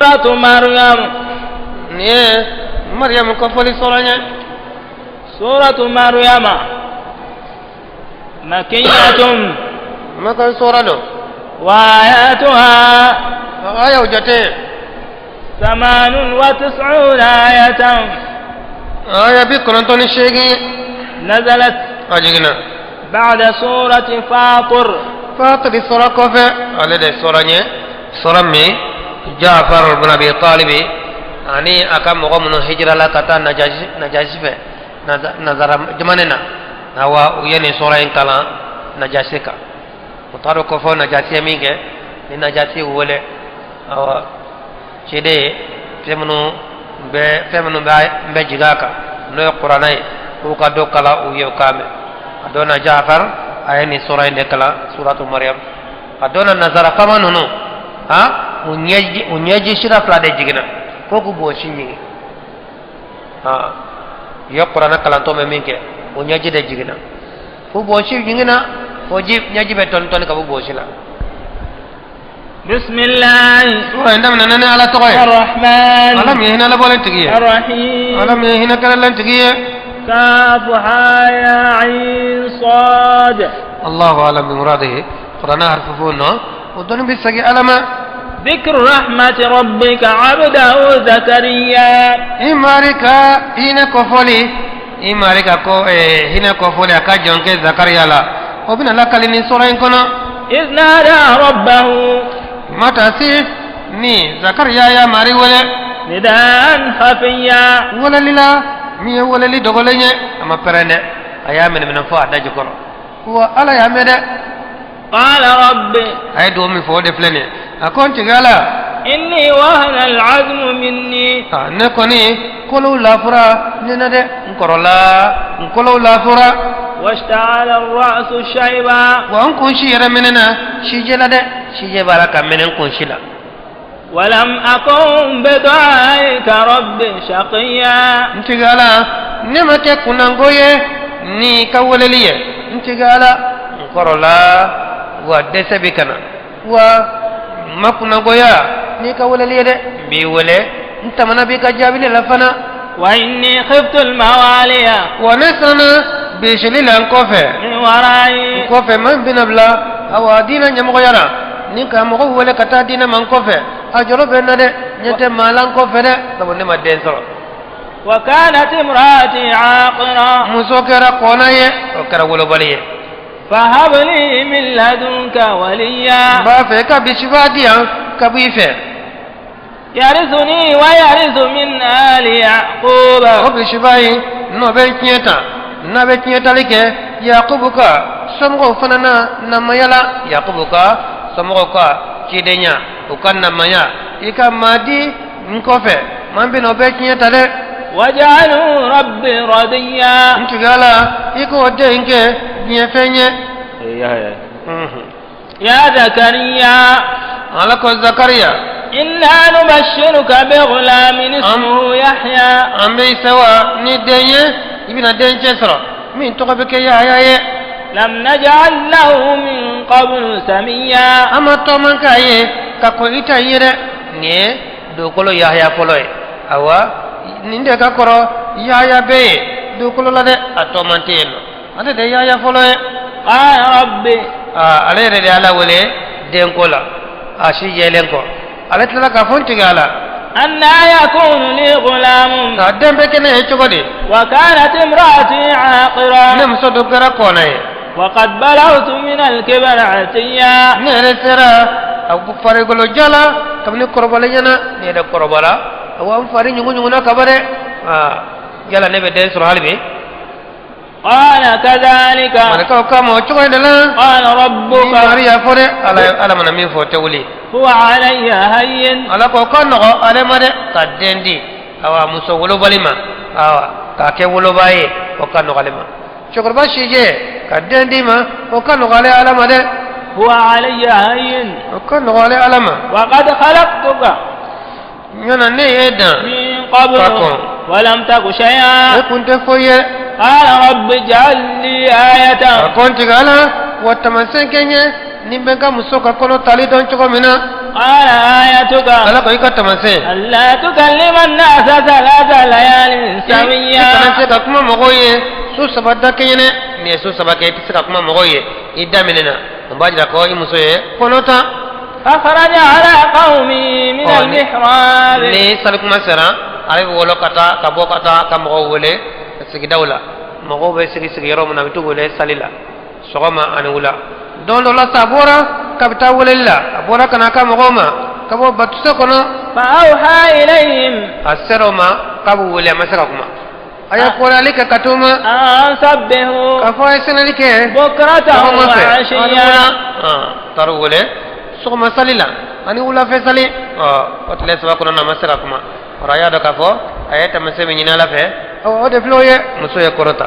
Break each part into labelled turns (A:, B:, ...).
A: سورة مريم
B: مريم كفولي سورة
A: سورة مريم مكية
B: مكة سورة
A: وآياتها
B: آية وجتين
A: 98 آية
B: آية بكرة أنتوني الشيخي
A: نزلت
B: أجينا
A: بعد سورة فاطر
B: فاطر سورة كوفة على ده سورة مي جعفر بن أبي طالب يعني أكم مقام هجرة لا كتا نجاشي في نظر جماننا هوا ويني سورة إن كلا نجاشي كا مطارو كوفة نجاشي مينك نجاشي وله أو شيء femenu be jigaka no qur'anai ko ka do kala o yew kame adona Jafar ayni sura inde kala suratu Maryam adona nazara kama nono ha unyeji shira fla de jigina ko ko bo shinyi ha yo qur'ana kala to me minke unyeji de jigina ko bo shi jigina ko ji nyaji be ton ton ka bo shila
A: بسم الله
B: عندما على تغير
A: الرحمن
B: ألم يهنا لبولن تجيه
A: الرحيم
B: ألم يهنا كلن تجيه
A: كافها يا عين صاد
B: الله أعلم بمراده قرآن حرفونه ودون بسجي ألم
A: ذكر رحمة ربك عبده زكريا
B: إماركا هنا كفولي إماركا كو هنا كفولي أكاجون كي زكريا لا وبنا لك لني سورة كنا
A: إذ نادى ربه
B: متى سيف ني زكريا يا ماري ولا
A: نداء خفيا
B: ولا للا مي ولا لي دغولني اما برنه ايا من فوا دجكر هو الا يا مد
A: قال رب
B: اي دومي فو دفلني اكون تغالا
A: اني وهن العزم مني
B: نكوني كلو لا فرا نند نكرولا نكلو لا فرا
A: واشتعل الرأس شيبا
B: وان كونشي يرمننا شيجلا ده شيجه بركه منن كونشلا
A: ولم أكن بدعائك رب شقيا
B: نتغالا نمك كنانغويه ني كولليه نتغالا نكرولا ودسبكنا وما كنانغويا ني كولليه ده بيوله انت منا بك جابل لفنا
A: وإني خفت المواليا
B: ونسنا بيشلي لانكوفه
A: من ورائي
B: كوفه من بنبلا او دينا نمغيرا نيكا مغو ولا كتا دينا من كوفه اجرو بنده نيته مالان كوفه ده تبو نما دينسو
A: وكانت امراتي عاقرا
B: مسوكرا قوناي وكرا ولو بليه
A: فهب لي من لدنك وليا
B: بافيكا بشفاديا كبيفه
A: يرثني ويرث من آل يعقوب
B: وبشفاي نو بنكيتا نبتنيتا لك يعقوبك سمغو فنانا نميلا يعقوبك سمغوك كيدنيا وكان نميا إيكا مادي نكوفي من بينو بنكيتا لك
A: وجعلوا ربي رضيا
B: انت قالا إيكو ودينك بيفني
A: يا زكريا
B: عليكو زكريا
A: إنا نبشرك بغلام اسمه يحيى
B: أمي سوا نديني ابن دين جسر من تقبك يا
A: لم نجعل له من قبل سميا
B: أما تومن كاي كاكو إتاير ني دوكولو يحيى فلوي أوا نيندي كاكورو يحيى بي دوكولو لدي أتومن تين أنا دي يحيى فلوي
A: قال ربي
B: عليه ردي على ولي دين كولا أشي يلنكو على تلا كفون تيغالا
A: أنا يكون لي غلام
B: قدام بكنا يشوفني
A: وكانت امرأتي عاقرا
B: نمسو دكرا كوناي
A: وقد بلغت من الكبر عتيا
B: نرسرا أبو فريقلو جالا كمني كربالينا نيدا كربالا أو أم فريق نيغونا كبره جالا نبي دين سرحالبي
A: قال كذلك قال ربك
B: على من مين فوتولي
A: هو علي هين
B: على كوكان على مدى كدندي أو مسولو بالما أو كاكولو باي وكان علما شكر باشيجي كدندي ما وكان على مدى
A: هو علي هين
B: وكان على ما
A: وقد خلقتك
B: يانا نيدا
A: من قبل ولم تك شيئا
B: كنت فويه
A: قال رب اجعل لي آية
B: كنت قال وتمسكني نبغى مسوك كنو تالي دون شكو منا
A: قال آيتك
B: ala ko ikatamase
A: ألا تكلم الناس 3 ليال سويا
B: kana se ka kuma mɔgɔw ye su saba da kɛɲɛ dɛ ni ye su saba kɛ i tɛ se ka kuma mɔgɔw ye i daminɛna n b'a jira ko i muso ye kɔnɔ ta
A: فخرج على قومه من المحراب
B: ni salikuma sera ale bɛ wolo ka taa ka bɔ ka taa ka mɔgɔw wele sigidaw la mɔgɔw bɛ sigi yɔrɔ min na a bɛ t'u wele sali la sɔgɔma ani wula don dɔ la sa a bɔra k'a bɛ taa weleli la a bɔra ka na ka mɔgɔw ma ka bɔ batuse kɔnɔ
A: فأوحى إليهم
B: a sera o ma k'a bɛ wele a ma se ka kuma a ye kɔrɔli kɛ ka t'o ma
A: أن سبحوا
B: k'a fɔ a ye sɛnɛli kɛ
A: بكرة
B: sɔgɔma fɛ ani
A: وعشيا
B: wula taara u wele sɔgɔma sali la ani wulafɛ sali o tile saba kɔnɔ na a ma se ka kuma o la a y'a dɔn k'a fɔ a ye taamasiyɛn min ɲini ala fɛ o de filɛ o ye muso ye kɔrɔ ta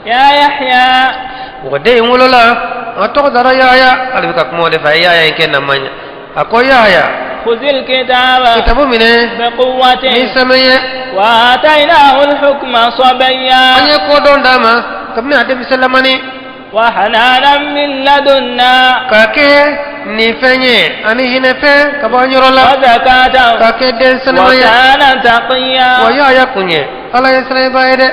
A: يا يحيى
B: o den in wolola a tɔgɔ dara Yahaya ale bɛ ka kuma o de fɛ a ye Yahaya in kɛ naman ye a ko Yahaya
A: خذ الكتاب
B: kitabu minɛ
A: بقوة
B: ni sɛmɛ ye
A: وآتيناه الحكم صبيا
B: an ye kodɔn d'a ma kabini a denmisɛn lamani
A: وحنانا من لدنا
B: k'a kɛ nin fɛn ye ani hinɛfɛn ka bɔ an yɔrɔ la
A: وزكاة
B: k'a kɛ den sɛnɛma ye
A: وكان تقيا
B: wa Yahaya kun ye ala ye sɛnɛba ye dɛ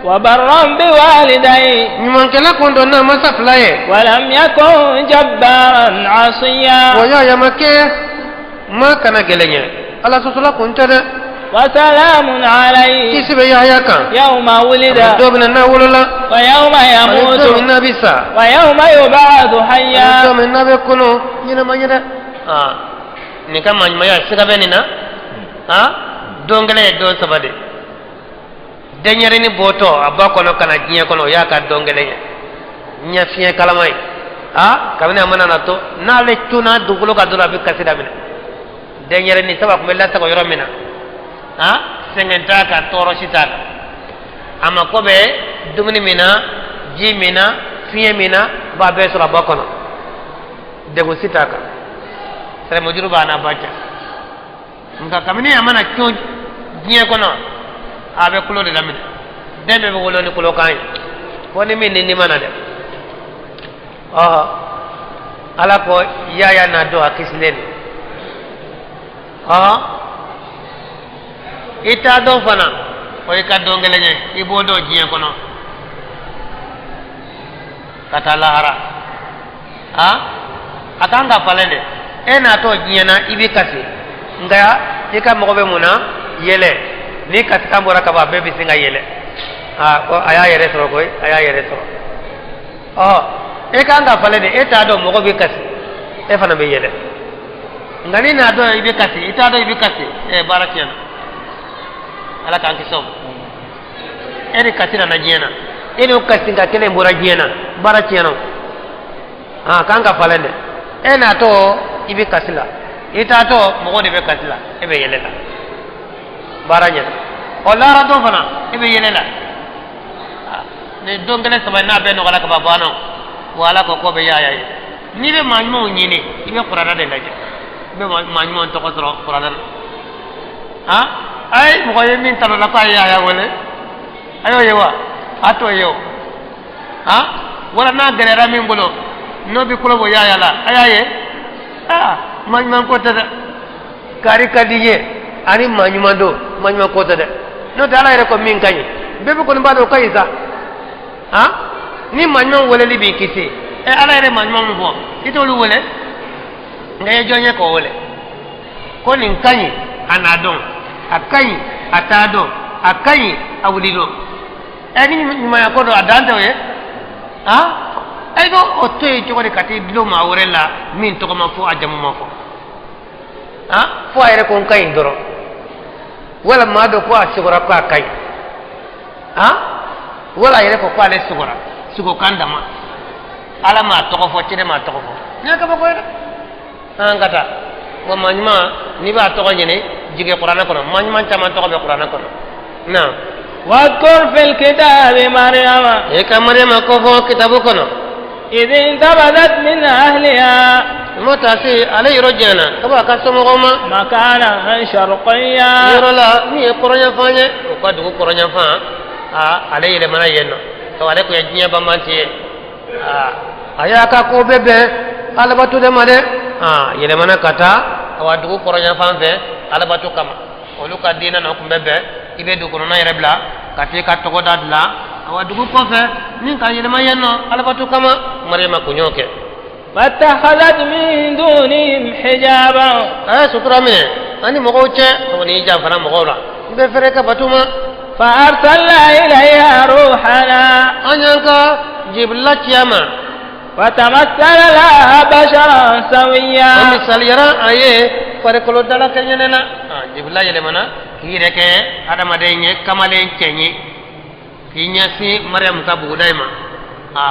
A: وبرا بوالديه
B: ɲumankɛla kun dɔn n'a masa fila ye
A: ولم يكن جبارا عصيا
B: wa Yahaya ma kɛ maa kana gɛlɛn ye ala sɔsɔla kun tɛ dɛ
A: وسلام عليه
B: kisi bɛ Yahaya kan
A: يوم ولد
B: don min na n'a wolola
A: ويوم
B: ani don min
A: يموت
B: n'a bɛ sa
A: ويوم يبعث
B: ani
A: حيا
B: don min n'a bɛ kɔnɔ ɲɛnama ye dɛ nin ka maɲumanya siga bɛ nin na don kelen ye don saba de denyɛrɛni bɔtɔ a ba kɔnɔ ka na diɲɛ kɔnɔ o y'a ka don kelen ye ɲɛ fiɲɛ kalama ye kabini a mana na to n'ale cunna dugukolo kan dɔrɔn a bɛ kasi daminɛ denyɛrɛni saba tun bɛ lasago yɔrɔ min na sɛgɛn t'a kan tɔɔrɔ si t'a kan a mako bɛ dumuni min na ji min na fiɲɛ min na b'a bɛɛ sɔrɔ a ba kɔnɔ degun si t'a kan sɛrɛmujuru b'a n'a ba cɛ nka kabini a mana cun diɲɛ kɔnɔ a bɛ kulo de daminɛ den bɛɛ bɛ wolo ni kulokan ye fo ni min ni mana dɛ ala ko Yahaya n'a don a kisilen don i t'a dɔn fana o y'i ka don gɛlɛn ye i b'o dɔn diɲɛ kɔnɔ ka taa lahara a kan ka falen dɛ e n'a tɔ diɲɛ na i bɛ kasi nka i ka mɔgɔ bɛ mun na yɛlɛ ni kasikan bɔra ka ban a bɛɛ bɛ sin ka yɛlɛ ko a y'a yɛrɛ sɔrɔ koyi a y'a yɛrɛ sɔrɔ e kan ka falen de e t'a dɔn mɔgɔ bɛ kasi e fana bɛ yɛlɛ nka ni n'a dɔn i bɛ kasi i t'a dɔn i bɛ kasi baara tiɲɛna ala k'an kisi o ma e de kasi nana diɲɛ na e n'o kasi ka kelen bɔra diɲɛ na baara tiɲɛna o kan ka falen dɛ e n'a tɔ i bɛ kasi la i t'a tɔ mɔgɔ de bɛ kasi la e bɛ yɛlɛ la baara ɲɛna lahara don fana e bɛ yɛlɛ la ni don kelen saba n'a bɛɛ nɔgɔyala ka ban banna o ala ko k'o bɛ Yahaya ye n'i bɛ maa ɲumanw ɲini i bɛ kuranɛ de lajɛ i bɛ maa ɲumanw tɔgɔ sɔrɔ kuranɛ la ayi mɔgɔ ye min tala la k'a ye Yahaya wele a y'o ye wa a t'o ye o wala n'a gɛlɛyara min bolo n'o bɛ kulo bɔ Yahaya la a y'a ye maa ɲuman ko tɛ dɛ kari ka di n ye ani maa ɲuman don maa ɲuman ko tɛ dɛ n'o tɛ ala yɛrɛ ko min ka ɲi bɛɛ bɛ kɔni b'a dɔn o ka ɲi sa ni maa ɲuman weleli b'i kisi ala yɛrɛ maa ɲuman min fɔ i t'olu wele nka i ye jɔn ye k'o wele ko nin ka ɲi a n'a dɔn a ka ɲi a t'a dɔn a ka ɲi a wuli dɔn ni ɲumanya ko don a dan tɛ o ye i b'o to yen cogo di ka t'i dulon maa wɛrɛ la min tɔgɔ ma fɔ a jamu ma fɔ fo a yɛrɛ ko n ka ɲi dɔrɔn wala maa dɔ ko a sigora ko a ka ɲi wala a yɛrɛ ko ale sigora sigokan dama ala m'a tɔgɔ fɔ cɛ m'a tɔgɔ fɔ ne ka bɔ ko ye dɛ an ka taa wa maa ɲuman n'i b'a tɔgɔ ɲini jigin kuranɛ kɔnɔ maa ɲuman caman tɔgɔ bɛ kuranɛ kɔnɔ na
A: واذكر في الكتاب مريم
B: e ka Mariama ko fɔ kitabu kɔnɔ
A: إذ انتبذت من أهلها
B: mo taa se ale yɔrɔ jɛna ka bɔ a ka somɔgɔw ma
A: مكانا شرقيا
B: yɔrɔ la min ye kɔrɔnyanfan ye o ka dugu kɔrɔnyanfan ale yɛlɛmana yen nɔ sabu ale tun ye diɲɛ banbanci ye a y'a ka ko bɛɛ bɛn alabato de ma dɛ yɛlɛmana ka taa awa dugu koronya fanfe ala batu kama olu ka dina na kumbe be ibe du kono na yere bla ka te ka to goda bla awa dugu ko fe nin ka yele mayenno ala batu kama maryama kunyoke
A: فاتخذت من دونهم حجابا
B: sutura mine ani mogo che woni jafana mogo la be fere ka batuma
A: فأرسلنا إليها روحنا
B: anyanka jibla chiyama
A: فتمثل لها بشرا سويا
B: misal yara aye pare kolo dala kenyena jibla yele mana kire ke adama de nye kamale chenyi kinyasi maryam ka budaima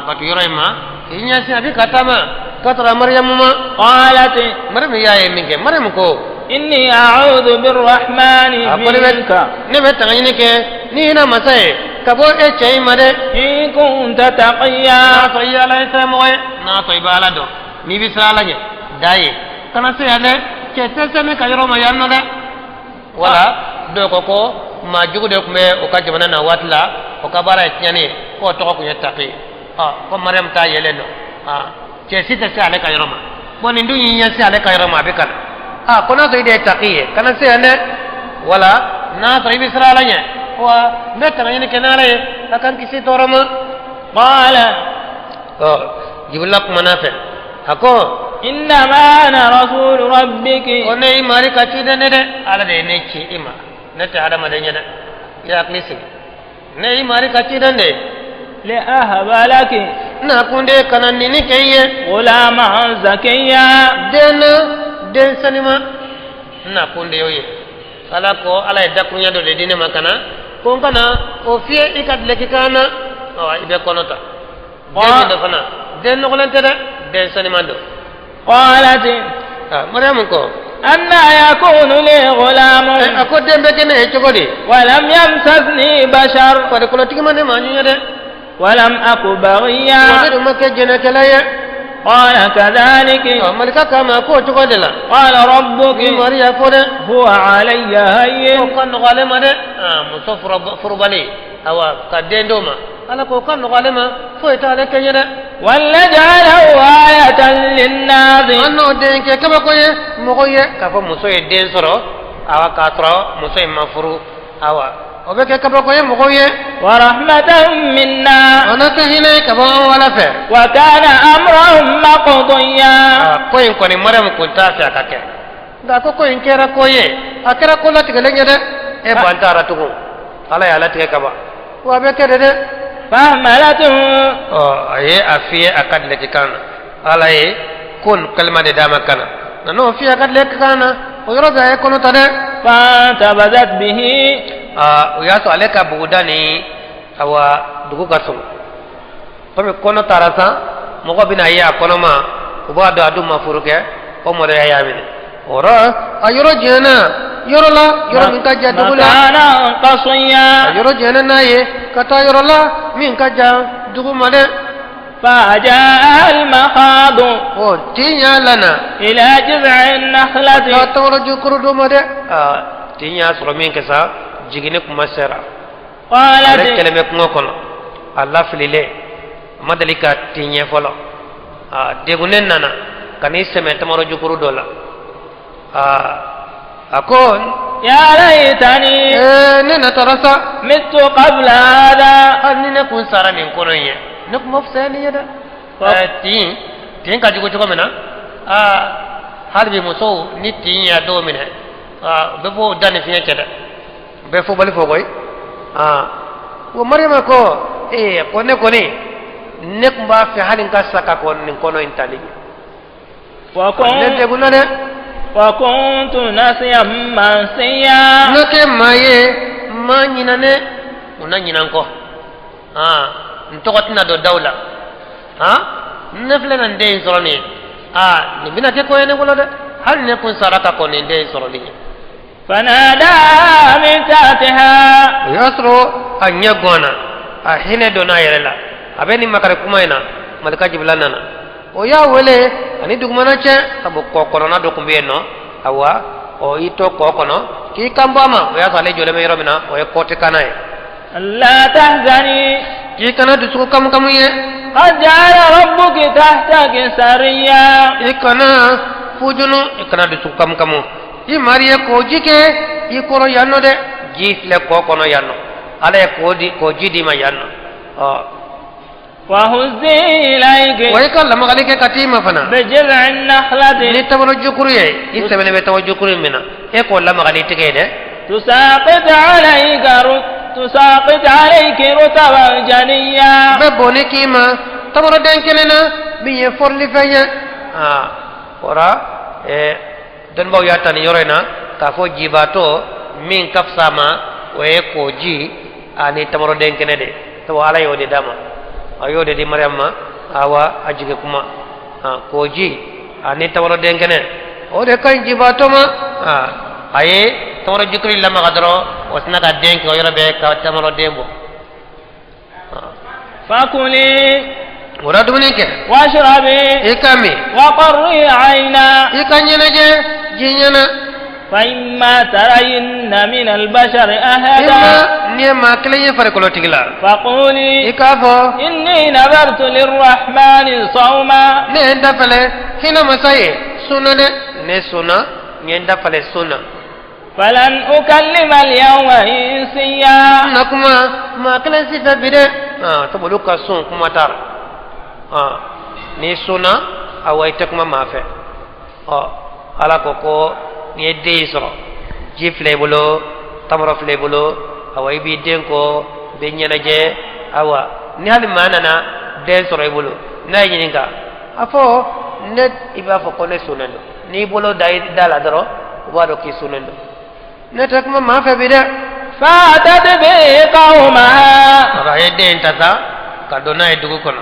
B: batu yoroima kinyasi abi katama katara maryam ma
A: قالت
B: maryam yaye minge maryam ko
A: إني أعوذ بالرحمن منك
B: ne be tangani ke ni na masai kabo e chei mare
A: إن كنت تقيا
B: na to yala ita moy na to ibala do ni bi sala nye dai kana se ane ke tese ne kayro ma yanno de wala do ko ma jugu de kumbe o ka jamana na watla o ka bara nyane ko to ko nyataki ko maryam ta yele no ke sita se ale kayro ma boni ndu nyinya se ale kayro ma be kana kona to ide taqiye kana se ane wala na to ibi sala nye wa meta ngene kenale akan kisi torama
A: قال
B: jiblak manafe ako
A: إنما أنا رسول ربك
B: onai mari kachide ne de ala de ne chi ima nete ada madenya de ya klisi ne mari kachide ne
A: لأهب لك
B: na kunde kanani ni keye
A: غلاما زكيا
B: den sanima na kunde yoye kala ko ala e dakunya do de dine makana ko kana o fie ikat leki kana ibe konota den do fana den no kolante de den sanima do
A: قالت
B: maryam ko
A: أنا يكون لي غلام
B: ako dembe kene e chogodi
A: ولم يمسسني بشر
B: pare ko tigi mane manyu de
A: ولم أك بغيا
B: wade ma ke jena kelaye
A: قال كذلك
B: malika kama ko chogode la
A: قال ربك
B: mariya ko de
A: هو علي هين
B: ko kan no gale ma de muso furbali awa ka dendo ma ala ko kan no gale ma fo ita le kenye de
A: ولنجعله آية للناس
B: anno den ke kaba ko ye mo ko ye ka fo muso ye den soro awa ka soro muso ye mafuru awa o be ke kaba ko ye mo ko ye
A: ورحمة منا
B: ona ke hine kaba wala fe
A: وكان أمرهم مقضيا
B: ko en ko ni maram ko ta fa ka ke da ko en kera ko ye akara ko la tigale nye de e bantara tugu ala ya la tige kaba wa be ke de
A: فحملته
B: aye afiye akad le tikana ala ye kun kalma de dama kana nano fiye akad le kana o yoro ga e kono tade
A: فانتبذت به
B: o yaso ale ka bugudani awa dugu gaso komi kono tarasa mogo bina ye a kono ma uba do adu mafuruke o mo ya yamine ora a yoro jena yoro la yoro min ka ja dugu la
A: مكانا قصيا
B: yoro jena na ye kata yoro la min ka ja dugu made
A: فجاء المخاض
B: o tinya lana
A: إلى جذع النخلة
B: ka tawro jukuru do made tinya soro min ke sa jigine kuma sera ale
A: قالت
B: keleme kungo kono alla filile madalika tinya folo degunen nana kani seme tamaro jukuru dola akon
A: يا ليتني
B: nena tarasa
A: مت قبل هذا
B: anni ne kun sara nin kono ye ne kuma fsani yada tin ka jugo jugo mena halbi muso ni tin ya do mena be bo dani fiye keda be fo bali fo boy wo marima ko ko ne ne kumba fi halin ka saka ko nin kono intali ne de gunade
A: وكنت نسيا منسيا
B: nake maye ma nyinane una nyinanko ntokotina do dawla nefle nan de soroni ni bina ke ko ene wala de hal ne kun saraka ko ni de soroni
A: فنادى من تحتها
B: yasro anya gona hine do na yerela abeni makare kumaina malika jiblanana o ya wele ani dugmana che tabo ko korona do kumbe no awa o ito ko kono ki kambama o ya sale jole me yoromina o e kote kanae
A: لا تحزني
B: ki kana du su kam kam ye
A: قد جعل ربك تحتك سريا
B: ikana fujunu ikana du sukam kamu I mariye ko jike I koro yanno de jifle ko kono yanno ala ko jidi ma yanno
A: وهزي إليك
B: ويقال لما قال لك كتيمة فنا
A: بجذع النخلة
B: نتبرو جكريه يسمى بتو جكريه منا يقول لما قال لك كده
A: تساقط عليك رطبا جنيا
B: ببوني كيما تبرو دنكلنا مي فورلي فيا ورا دون باو ياتاني يورينا كافو جيباتو من كفساما ويكو جي اني تبرو دنكنه دي تو على يودي داما ayo de di maryamma awa ajige kuma koji ani tawro dengene o de kan jibatoma aye tawro jukri lama gadro wasna ka denke o yoro be ka tamaro dembo
A: fakuli
B: ora dumni ke
A: washrabi
B: ikami
A: wa qarri ayna
B: ikanyana je jinyana
A: فإما ترين من البشر أحدا
B: نيما كلي فرقلو تيغلا
A: فقولي
B: إكافو
A: إني نذرت للرحمن صوما
B: نيندا فلي هنا مساي سنة نسونا نيندا فلي سنة
A: فلن أكلم اليوم إنسيا
B: نكما ما كلا سيتا بيدي تبولو كاسون كما تار نسونا أو أيتكما ما في على كوكو ni dey soro jifle bulo tamro fle bulo awai bi denko be nyana je awa ni hal manana den soro bulo na yininga afo net iba fo kone sunendo ni bulo dai dala daro wado ki sunendo net ak ma fa bi de
A: fatat bi qauma
B: ra den tata kadona edugo kono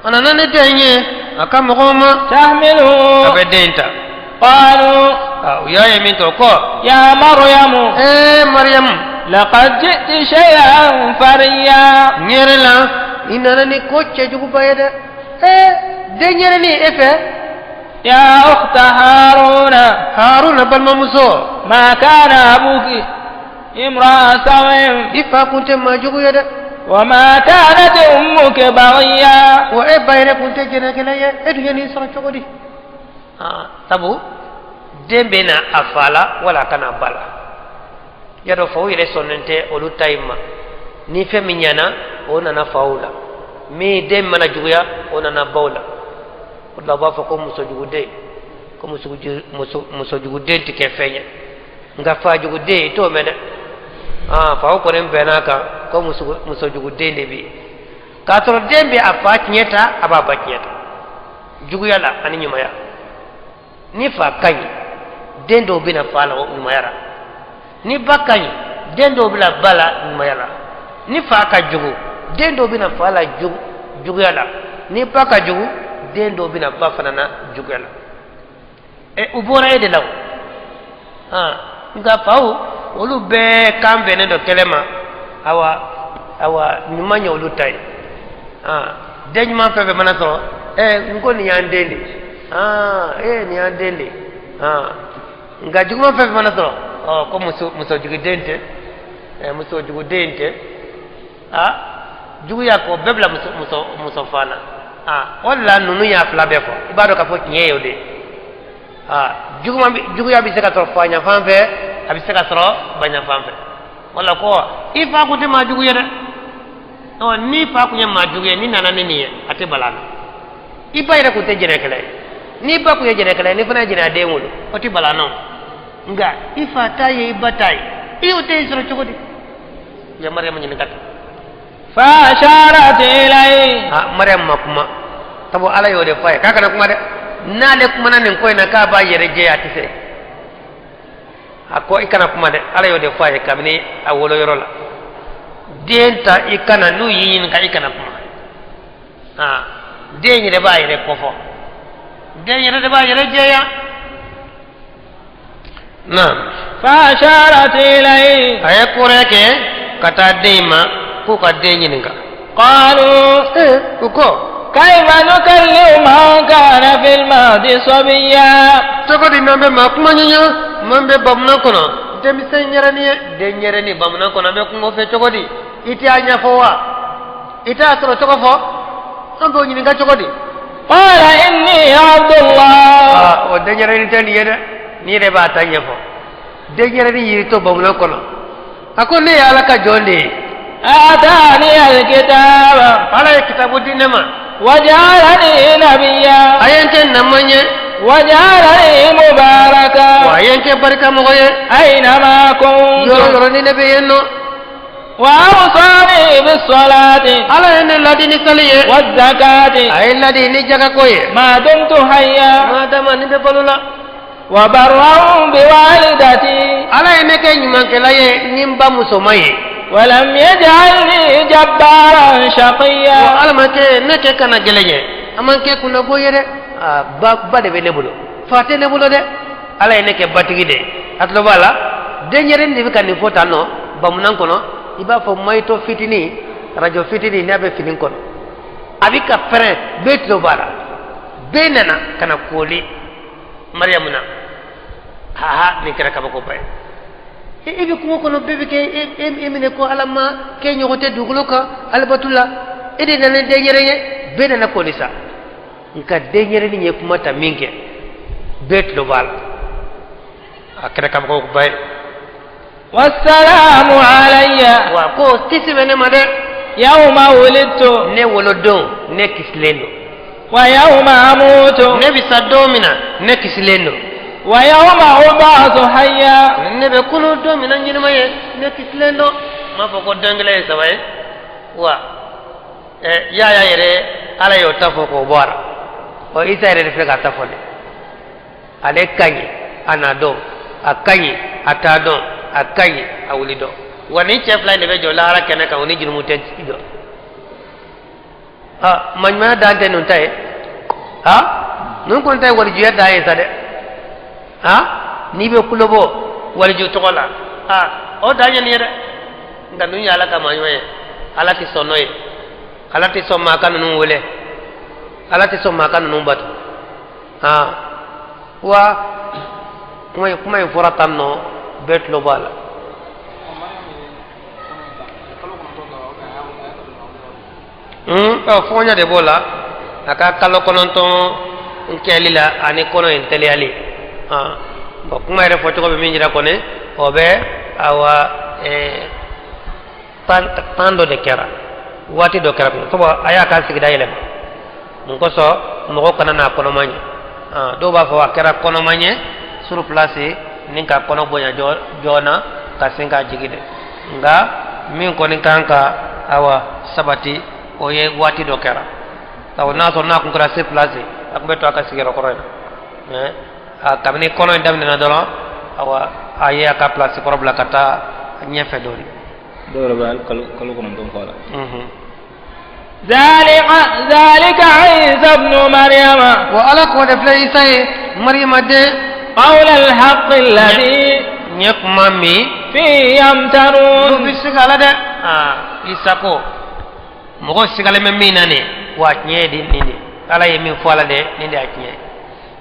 B: anana ne denye akam goma
A: tahmilu
B: abe denta
A: qalu
B: يا يمين توكو
A: يا مريم
B: مريم
A: لقد جئت شيئا فريا
B: نيرلا إنني كوتش جوكو بايدا دنيرني إفه
A: يا أخت هارون
B: بالممسو
A: ما كان أبوك امرأة سوء
B: إفا كنت ما جوكو يدا
A: وما كانت أمك بغيا
B: وإبا كنت جناك ليا إدغني سرى شكودي تبو dembe na afala wala kana bala yado fawu ire sonente olu taima ni fe minyana ona na faula mi dem mana juya ona na bawla wala ba fa ko musojugude ko musojugude tike fenya nga fa jugude to mede fa ko rem benaka ko musojugude lebi ka to dembe afa nyeta ababa nyeta juguya la ani nyuma ya ni fa kanyi dendo bina fala umayara ni bakany dendo bila bala umayara ni faka jugu dendo bina fala jugu yala ni baka jugu dendo bina bafana na jugu yala ubora ede law nga fawu olu be kambe ne do kelema awa nyumanya olu tay denyuma febe manaso ngoni yandende ni yandende nga juguma fe mana soro ko muso jugudente jugu ya ko bebla muso fana walla nunu ya flabe ko ibado ka fo nyeyo de jugu ya biseka soro fanya famfe abiseka soro banya famfe walla ko ifa ko te ma jugu ya de ni fa ko nyama jugu ya ni nana ni ate balana iba ira ko te jere kale ni ba ku yejene kala ni fana jina de ngulu oti balano nga ifa taye ibatai iyo te isro chokodi ya maryam nyini kat
A: fa asharat ilay
B: maryam makuma tabo ala yode fay kaka na kuma de na le kuma nan ko ina ka ba yere je atise ako ikana kuma de ala yode fay kamni awolo yorola denta ikana nu yin ka ikana kuma de nyire ba yere kofo دنيا ربا يرجيا نعم
A: فأشارت إليه
B: أي كورك كتا ديما كوكا دينينكا
A: قالوا
B: كوكو
A: كيف نكلم من كان في المهد صبيا
B: تقول إنه بمكما نيا من ببمنا كنا دمسين يرني بمنا كنا بكم في تقولي إتي أنيا فوا إتي أسرو تقفوا أم بوني نكا تقولي
A: قال إني عبد الله
B: o denyere tan yeda ni re ba tan yefo denyere ni yiri to bamunan kono ako ne ala ka jonde
A: آتاني الكتاب
B: ala ya kitabu dinama
A: وجعلني نبيا
B: ayente namanye
A: وجعلني مباركا
B: wa ayente barka mo ye
A: أينما كنت
B: yoro ni nabe yenno
A: وأوصاني بالصلاة
B: ala ene ladini kaliye
A: والزكاة
B: ay ladini jaga koye
A: ما دمت حيا
B: madama ni be balula
A: وبرا بوالدتي
B: ala ene ke nyuman kelaye nimba musomaye
A: ولم يجعلني جبارا شقيا
B: ala make ne ke kana geleje amanke kuna boye de ba de be lebulo fate lebulo de ala ene ke batigi de atlo bala denyere ndi be kan fota no bamunan kono iba fo mayto fitini radio fitini ne be finin kono abika pere betlo bala benana kana koli maryamuna ha ni kera ka ko bay ibi kuma kono bebe ke emine ko alama ke nyogote dugulo ka albatula ede nane denyere ye benana kolisa nka denyere ni kuma ta minge betlo bala akere ka ko bay
A: والسلام علي
B: wa ko tisi bene made
A: يوم ولدت
B: ne wolodon ne kislendo
A: ويوم أموت
B: ne bisadomina ne kislendo
A: ويوم أبعث حيا
B: ne be kuno domina nyinima ye ne kislendo ma fo ko dangale sabaye wa ya yere ala yo tafo ko bora o isa yere fe ka tafo ne ale kanyi anado akanyi atado akanyi awulido wani chef line be jo lara kene ka woni jiru muten tido manma da de nun tay nun kon tay wali juya da yesa de ni be kulobo wali ju to la o da nyani de nda nun ya ala ka manyo ye ala ti sono ye ala ti somma kan nun wole ala ti somma kan nun batu wa kuma furatan no betlo bala fonya de bola aka kalo kononton nkelila ani kono inteliali bo kuma ere foto ko be minjira kone obe awa pando de kera wati do kera to aya ka sigida yele ko so mo ko na kono manye do ba fo kera kono manye sur place ninka kono bonya jona ka singa jigide nga min ko nin kanka awa sabati o ye wati do kera taw na so na ko kra se place ak beto aka sigero ko ren kamni kono ndam na dolo awa aye aka place ko robla kata nyefe dori
A: doro bal kalu ko non fala ذلك عيسى ابن مريم
B: وعلى قول فليسي مريم دي
A: قول الحق الذي
B: يكمامي
A: في يمترون
B: بسكالة دي إساكو مغو سكالة مميناني واتنيه نيني ala ye min fo ala de ni de aknye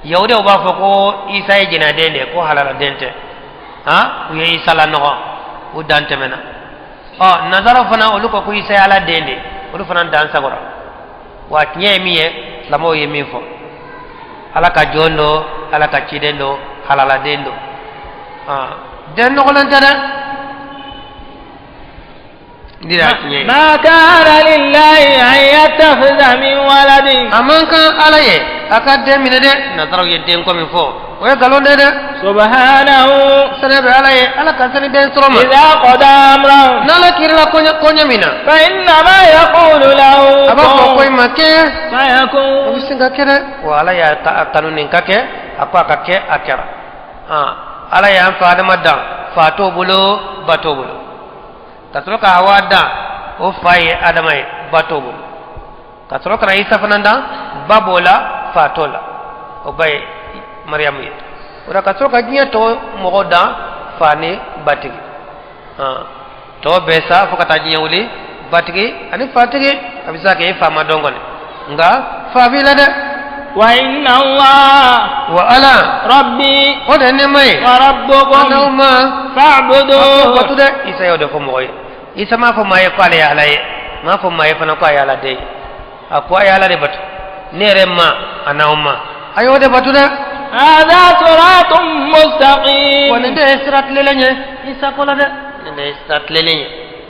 B: yawde o ba fo ko isa e jina de de ko halala dente u ye isa la no o dante mena nazara fana o luko ko isa ala de de o fana dan sagora wa nye mi ye la mo ye min fo ala ka jondo ala ka chidendo halala dendo den no ko lan tada
A: ما كان لله أن يتخذ من ولد
B: أمان كان عليه أكاد من ده نظر يدين كم يفو ويقولون ده
A: سبحانه
B: سنب عليه على كسر دين سرما
A: إذا قضى أمرا
B: نلا كيرلا كونيا منا
A: فإنما يقول له
B: أبا كوي مكة
A: فيكون
B: وبسنجا كده وعلى يا قانون كake apa kake akira على يا فادم دان فاتو بلو باتو بلو kasoro ka hawada o faye adamai batobu kasoro kana isa fananda babola fatola o bay maryam yi ora kasoro ka jinya to mogoda fani batigi to besa fokata jinya wuli batigi ani fatigi abisa ke fama dongone nga fabila de
A: wa inna allah
B: wa ala
A: rabbi
B: o de ne mai
A: wa rabbukum
B: nauma
A: fa'budu
B: batu de isa yo de fo moy isa ma fo maye ko ala ya ma fo maye fana ko ya ala de ko ya ala de batu نيرما أنا أمة أيوة ده بتودا
A: هذا صراط مستقيم
B: ونده إسرات للني إساقولا ده نده إسرات للني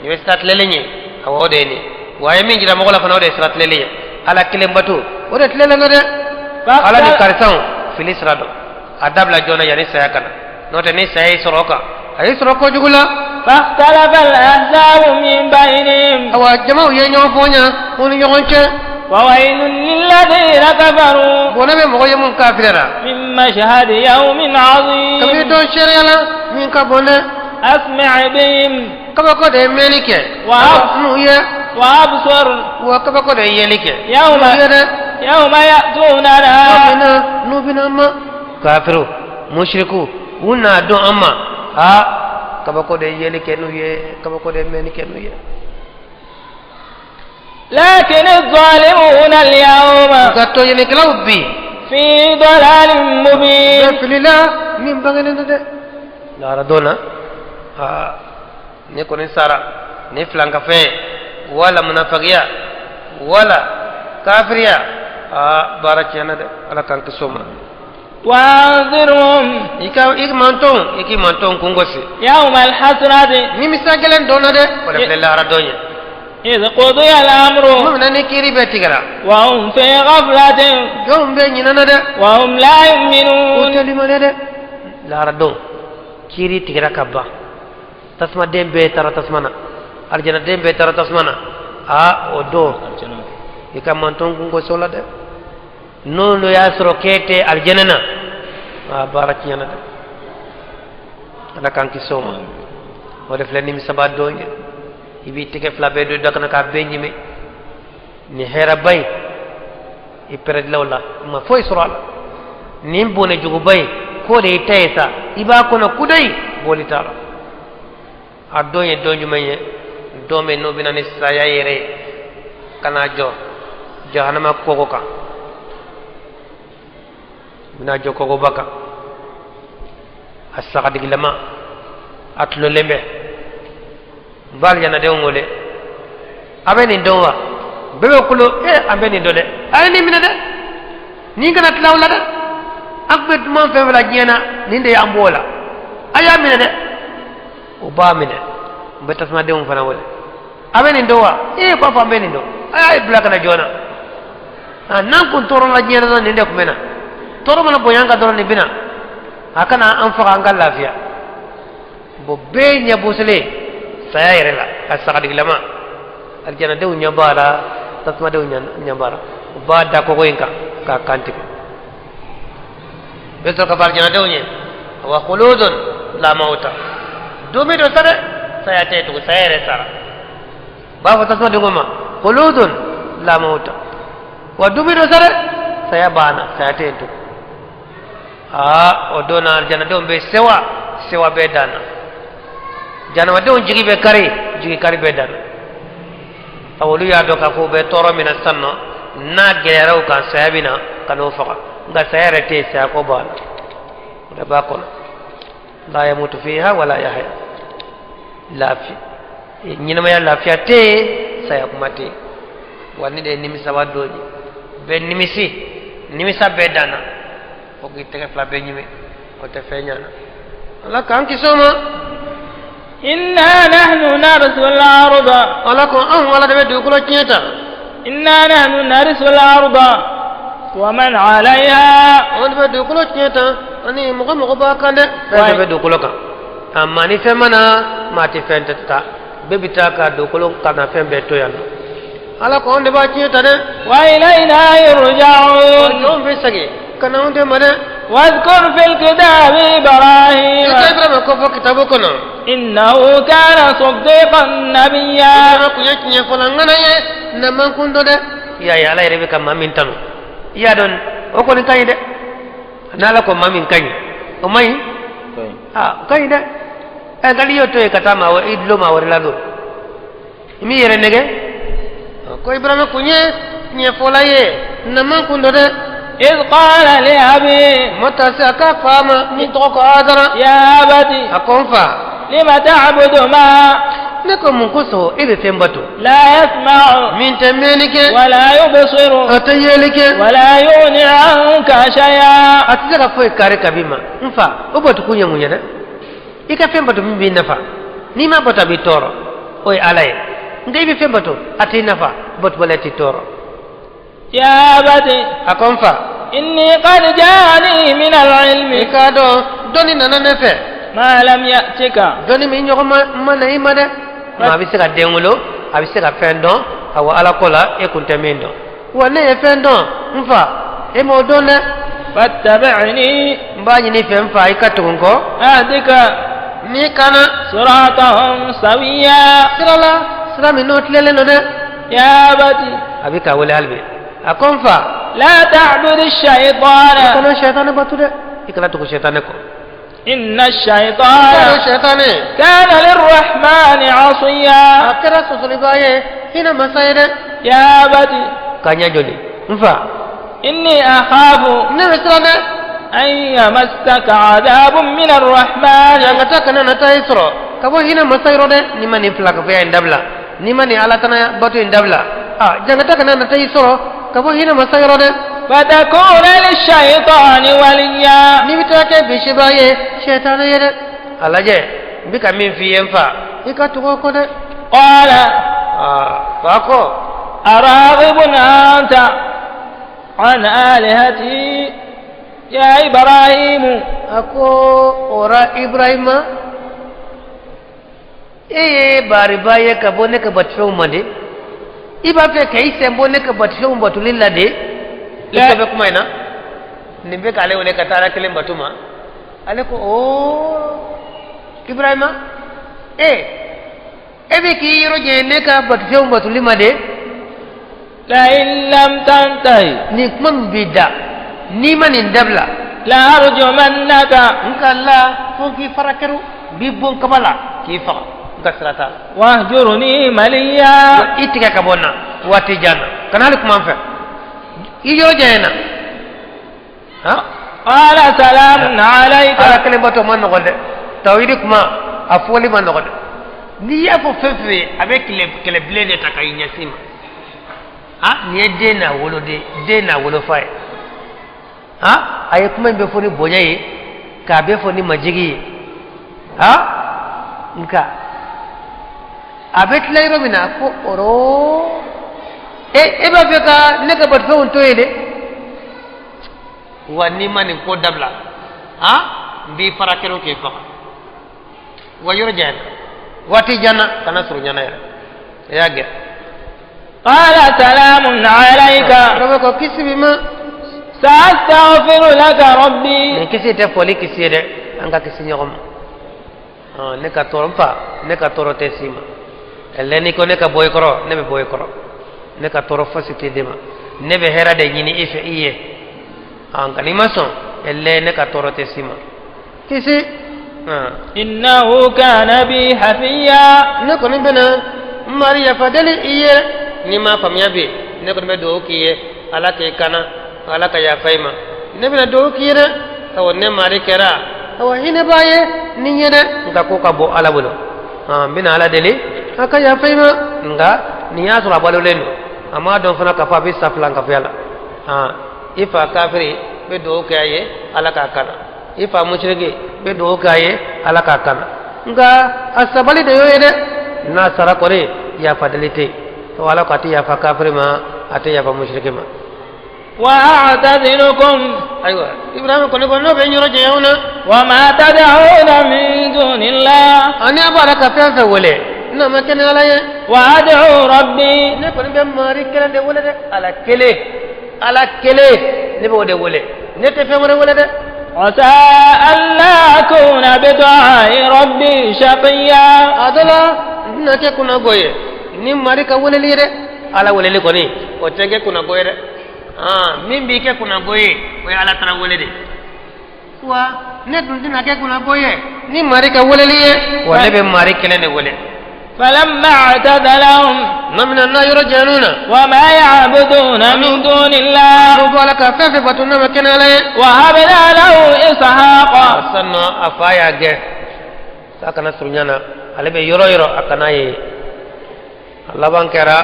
B: نده إسرات للني أو أوديني وأيمين جرا مغلا فنا أودي إسرات للني على كلمة بتو أودي للني ده على دكارسون في الإسرادو أدب لا جونا يعني سيأكنا نوتني سيأي سروكا أي سروكا جولا
A: فاختلف الأحزاب من بينهم
B: أو جماعة ينوفونا ونيونك
A: وويل للذين كفروا
B: ونبي مغيم كافرا
A: من مشهد يوم عظيم
B: كم يدون شريالا من كبونا
A: أسمع بهم
B: كما قد يمينك
A: وأبصر
B: وكما قد يلك
A: يوم يأتوننا
B: نوبنا ما كافروا مشركوا ونا دون أما كما قد يلك نوية كما قد يمينك نوية
A: لكن الظالمون اليوم في ضلال مبين
B: لا ردونا نكون سارا نفلان كافيه ولا منافقيا ولا كافريا باركيانا على كان كسوما
A: وانذرهم
B: إيك مانتون كونغوسي
A: يوم الحسرة
B: نمساجلن دونا ده ولا لا ردونيا
A: إذ قضي الأمر وهم في غفلة وهم لا يؤمنون
B: لا ردون كيري تيغرا كبا تسمى دين بيتر تسمنا الجنة دين بيتر تسمنا ودو يكا مانتون كونغو سولا ده نولو ياسرو كيتي الجنة بارك يانا ده أنا كان كيسوما ودفلني مسابات دوية ibi tike flabe do dakana ka benjime ni hera bay ipere lawla ma foy surala nim bone jugu bay ko de taysa iba kono kudai bolitara addo ye donju maye dome no binani saya yere kana jo jahannama koko ka mina jo koko baka asaka digilama atlo lembe bal yana de ngole abeni donwa bebe kulo abeni dode ani mina de ni kana tlawla de akbe dum fe wala jena ni de ambola aya mina de o ba mina betas ma de on fana wala abeni dowa ko fa abeni do ay blaka na jona nan kun toro la jena ni de ko mena toro mana boyanga doro ni bina akana an fa an lafiya bo be nya busle saya yerela asaka diglama aljana de nyabara tasma de nyabara bada ko goyinka ka kanti beto ka bar jana de nye wa khuludun la mauta dumi do sare saya te to saya re sara baba tasma de goma khuludun la mauta wa dumi do sare saya bana saya te to odona aljana de be sewa be dana jana wadde on jigi be kari be dan awolu ya do ka ko be toro mina sanno na geleraw kan sayabina kano faqa nga sayare te sa ko bal da ba ko la yamutu fiha wala yahya lafi nyina ma ya lafiya te saya kumate wani de nimisa wadoji be nimisa be dana ko gi tege fla be nyime ko te fenyana ala kan kisoma
A: إنا نحن نرث الأرض
B: ولكم ولا تبدو كل شيء
A: إنا نحن نرث الأرض ومن عليها
B: ونبدو كل شيء أني مغمغ باكند تبدو كل كا أما نفهمنا ما تفهم تتا ببتاكا دو كل كنا فهم بتويان على كون دباجي تده
A: وإلينا يرجعون
B: يوم في سجى كنا عند مره
A: واذكر في الكتاب إبراهيم
B: كتابكنا
A: إنه كان صديقا نبيا
B: يا لا يربك ما من تنو يا دون أكون كايدة نالكم ما من كاي أمي كايدة قال يوتو كتاما وإدلو ما ورلادو مي يرنجة كوي برام كونيه نيفولاي نما كوندو
A: إذ قال لأبيه
B: متى سأكا فاما من توقع آذرا
A: يا أبتي
B: أكون فا
A: لما تعبد ما
B: neko mun ko so e be fembatu
A: لا يسمع
B: min temenike
A: ولا يبصر
B: atayelike
A: ولا يغني عنك شيئا
B: atira ko e kare kabima mfa obatu kunya munya de ika fembatu mbi nafa ni ma bota bi toro oy alaye ngai be fembatu ati nafa bot balati toro
A: يا أبتي
B: akonfa
A: إني قد جاءني من العلم
B: ikado doni nana nefe
A: ما لم يأتك
B: doni mi nyoko ma na ima de ma bi se ka dengulo abi se ka fendo awa ala kola e kunte mendo wane e fendo mfa e mo done
A: فاتبعني
B: mbani ni femfa ikatungo
A: أهدك
B: ni kana
A: صراطهم سويا
B: sirala sirami not lele no de
A: يا أبتي
B: abi ka wole albe akonfa
A: لا تعبد الشيطان
B: kono shaytan batu de ikala to shaytan ko
A: إن الشيطان
B: shaytan
A: كان للرحمن عصيا
B: akara sosoli baye hina masayre
A: يا أبتي
B: kanya jodi mfa
A: إني أخاف
B: ne besrane
A: أن يمسك عذاب من الرحمن
B: jangata kana na tay soro kabo hina masayro de ni mani plaka fe ndabla ni mani alatana batu ndabla jangata kana na tay soro kabo hina masayro de
A: فتكون للشيطان وليا
B: ni bitake bishibaye shaytan yere alaje bika min fi yemfa ikatugo ko de
A: قال
B: fako
A: أراغب أنت عن آلهتي يا إبراهيم
B: ako ora ibrahima bari baye ka bone ka batfew mande iba fe kai sembo ne ka batfew batulilla de
A: La-
B: be kuma ina nimbe kale wole ka tara kele batuma ale ko o ibrahima ebe ki yiro je ne ka batfew batulima de
A: لئن لم تنتهي
B: ni kuma bida ni manin dabla
A: لأرجمنك
B: nkalla fo ki farakeru bi bon kabala ki fa gasrata
A: واهجرني مليا
B: itika kabona wati jana kanali kuma fa iyo jena ha
A: قال سلام عليك
B: ala kale bato man no de tawidi kuma afoli man no de ni ya fo fefe avec les blés de takayinya sima ha ni dena wolo de dena wolo fa ha ay kuma be foni bojayi ka be foni majigi ha nka abet layro mina ko oro ba fe ka ne ka bat fawon to yede wani mani ko dabla ha bi farakero ke fa wayoro jana wati jana kana suru jana ya ge
A: قال سلام عليك
B: robe ko kisibi ma
A: سأستغفر لك ربي
B: ne kisi te foli kisi de anga kisi nyogom ne ka torompa ne ka toro te sima eleni ko ne ka boy koro ne be boy koro ne ka toro fasite dema ne be hera de nyini ife iye anga ni mason elle ne ka toro te sima kisi
A: إنه كان بي حفيا
B: ne ko ni bena maria fadeli iye ni ma famia be ne ko be do kiye ala ke kana ala ka ya faima ne bena do kiye de taw ne mari kera taw hine baye ni nyede nga ko ka bo ala bolo bina ala deli aka ya faima nga ni ya sura balo lenu amma don fana ka fa bi saflan ka fiala ifa kafiri be do kaye ala ka kana ifa mushrike be do kaye ala ka kana nga asabali de yoyede na sara kore ya fadalite to wala ko ati ya fa kafiri ma ati ya fa mushrike ma
A: وأعتزلكم
B: aywa ibrahim ko ne ko no be nyoro je yawna
A: وما تدعون من دون الله
B: ani abara ka fe fe wole na ma ken ala ye
A: وأدعو ربي
B: ne ko be mari kele de wole de ala kele ne be de wole ne te fe wole de
A: عسى ألا أكون بدعاء ربي شقيا
B: adala na ke kuna goye ni mari ka wole li de ala wole li ko ni o tege kuna goye de min bi ke kuna goye o ala tara wole de wa ne dun dina ke kuna goye ni mari ka wole li ye wole be mari kele ne wole
A: فلما اعتزلهم
B: namina na yoro januna
A: وما يعبدون من دون الله
B: rubo ala ka fefe batuna ma kene ala ye
A: وهبنا له إسحاق
B: sanno afaya ge sakana surnyana ale be yoro yoro akana ye laban kera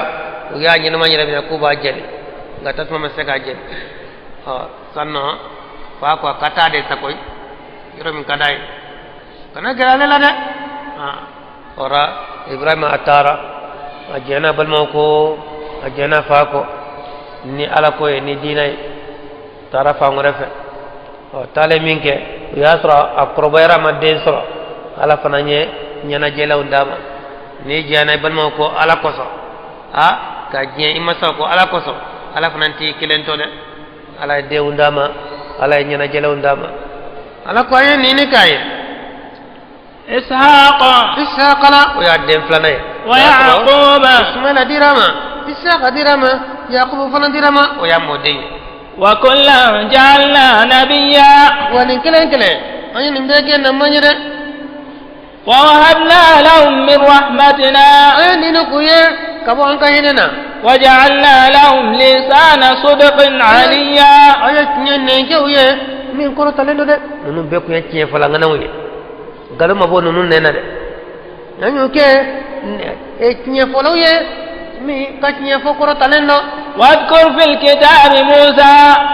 B: u ya nyina ma nyina be ku ba jeli ngata tuma se ga jeli sanno fa ko kata de takoy yoro min kadai kana gerale la de ora ibrahim atara ajena balmo ko ajena fa ko ni ala ko ni dinay tara fa ngorefe tale minke yasra akrobayra madin sura ala fananye nyana jela undama ni jana balmo ko ala koso ka je imasa ko ala koso ala fananti kilento de ala de undama ala nyana jela undama ala ko ay ni ni kay
A: إسحاق
B: la ويا دين فلاني
A: ويعقوب
B: اسماعيل ديراما إسحاق ديراما يعقوب فلان ديراما ويا مودي
A: وكلا جعلنا نبيا
B: ولين كلا أي نمبيك نمانير
A: ووهبنا لهم من رحمتنا
B: أي نينكوية كابو أنك هنا
A: وجعلنا لهم لسان صدق عليا
B: أي نينكوية من كل تلندو ده نون بيكو يتشي فلان نوي galu mabo nunu nena de nanyo ke etnya follow ye mi katnya fokoro talendo
A: wadkur fil kitab Musa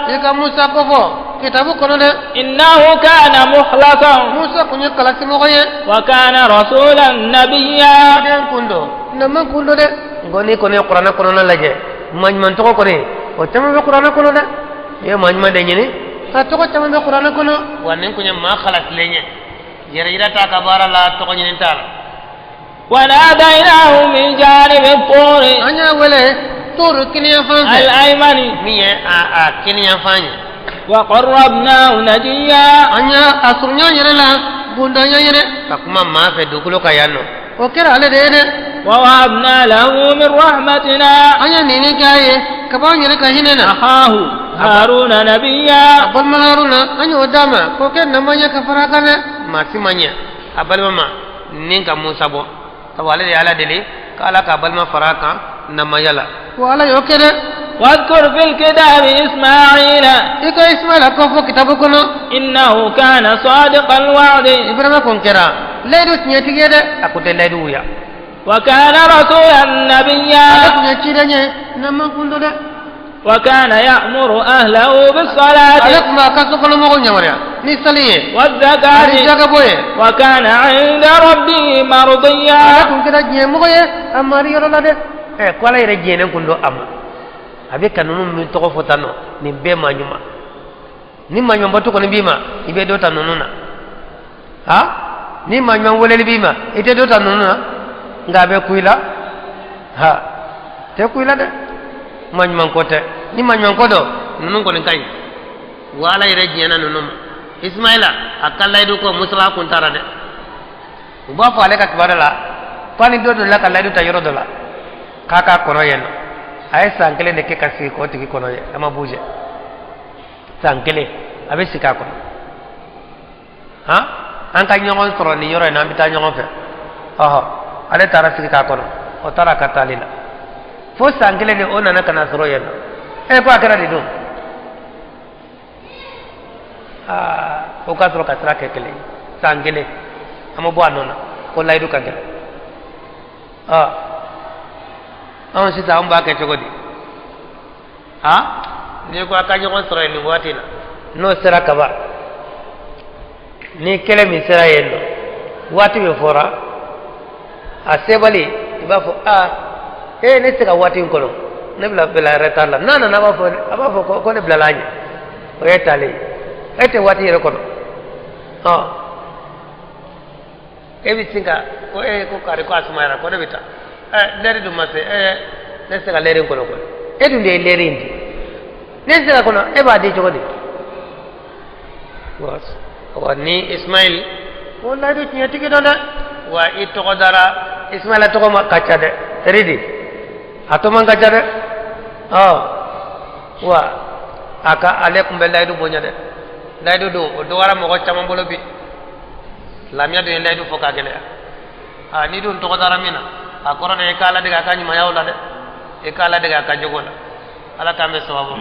B: ika Musa ko fo kitabu kono de
A: innahu kana mukhlasan
B: Musa kunya kalasi mo ye
A: wa kana rasulan nabiyya
B: den kundo namma kundo de ngoni kono qur'ana kono na laje man man to ko ne o tama be qur'ana kono de ye man man de nyini ta to ko tama be qur'ana kono wanen kunya ma khalas lenye يريرتا كبار لا تقنين تار
A: وناديناه من جانب الطور
B: أنا ولا طور كنيا فان
A: الأيمن
B: مية كنيا فان
A: وقربناه نجيا
B: أنا أسرنيا يرلا بندانيا يرلا فكما ما في دخلو كيانو وكر على ده
A: ووهبنا له من رحمتنا
B: أنا نيني كاي كبار يرلا كهيننا
A: أخاه هارون نبيا
B: أبل ما هارون أنا وداما كوكر نمانيا كفراكنا masimanya abalma ma ninka Musa bo tawale de ala dele kala ka balma faraka namayala wala yokere
A: wadhkur fil kitab Ismaila
B: iko Ismaila ko fo kitabu kono
A: innahu kana sadiqal wa'd
B: ibrahima kon kera leedu nyeti gede akute leedu ya
A: wa kana rasulan nabiyya
B: nyeti denye namma kundo de
A: وكان يأمر أهله بالصلاة
B: ما كسكن مغنى مريا نسليه
A: والزكاة وكان عند ربه مرضيا
B: كن كده جيه مغيه أماري يرولا ده كوالا يرجينا كندو أما أبي كانوا من تغفوتانو نبي ما نيما نما نيما بتوكو نبيما يبي دوتا نونونا نما نيما ولا نبيما يبي دوتا نونونا ngabe kuila te kuila de manjman kote ni manjman kodo nunun ko kai wala ire jena nunum Ismaila akalla idu ko musala kun tara de uba fa ale ka kibadala pani do la kala idu ta yoro dola kaka kono yen ay sankele de ke kasi ko tigi kono ye ama buje sankele abe sika ko an ka nyogon soro ni yoro na bita nyogon fe ale tara sika kono o tara katalila fo sangele de ona na kana soro yeno ko akara di dum o ka soro ka tra ke kele sangele amo bo anona ko laydu ka gele on sita on ba ke chogodi ni ko aka nyon soro ni watina no sera ka ba ni kele mi sera yeno wati be fora asebali ibafo ne se ka waati kono ne bila retard la nana na ba fo ko ne bila lañi o yetale ete waati yere kono e bi singa ko ko kare ko asmayra ko de bita leri dum mase ne se ka leri kono ko e dum de leri ndi ne se ka kono e ba de jogodi was wa ni Ismail wala do tinya tigi donda wa ito ko dara Ismail to ko ma kacha de teridi atau mangkaca de wa aka ale kumbe laydu bonya de laydu do wara mo ko chama bolo bi lamya de laydu foka gele ni dun to dara mina akoro de kala de ka nyima yawla de e kala de ka jogola ala kambe sababu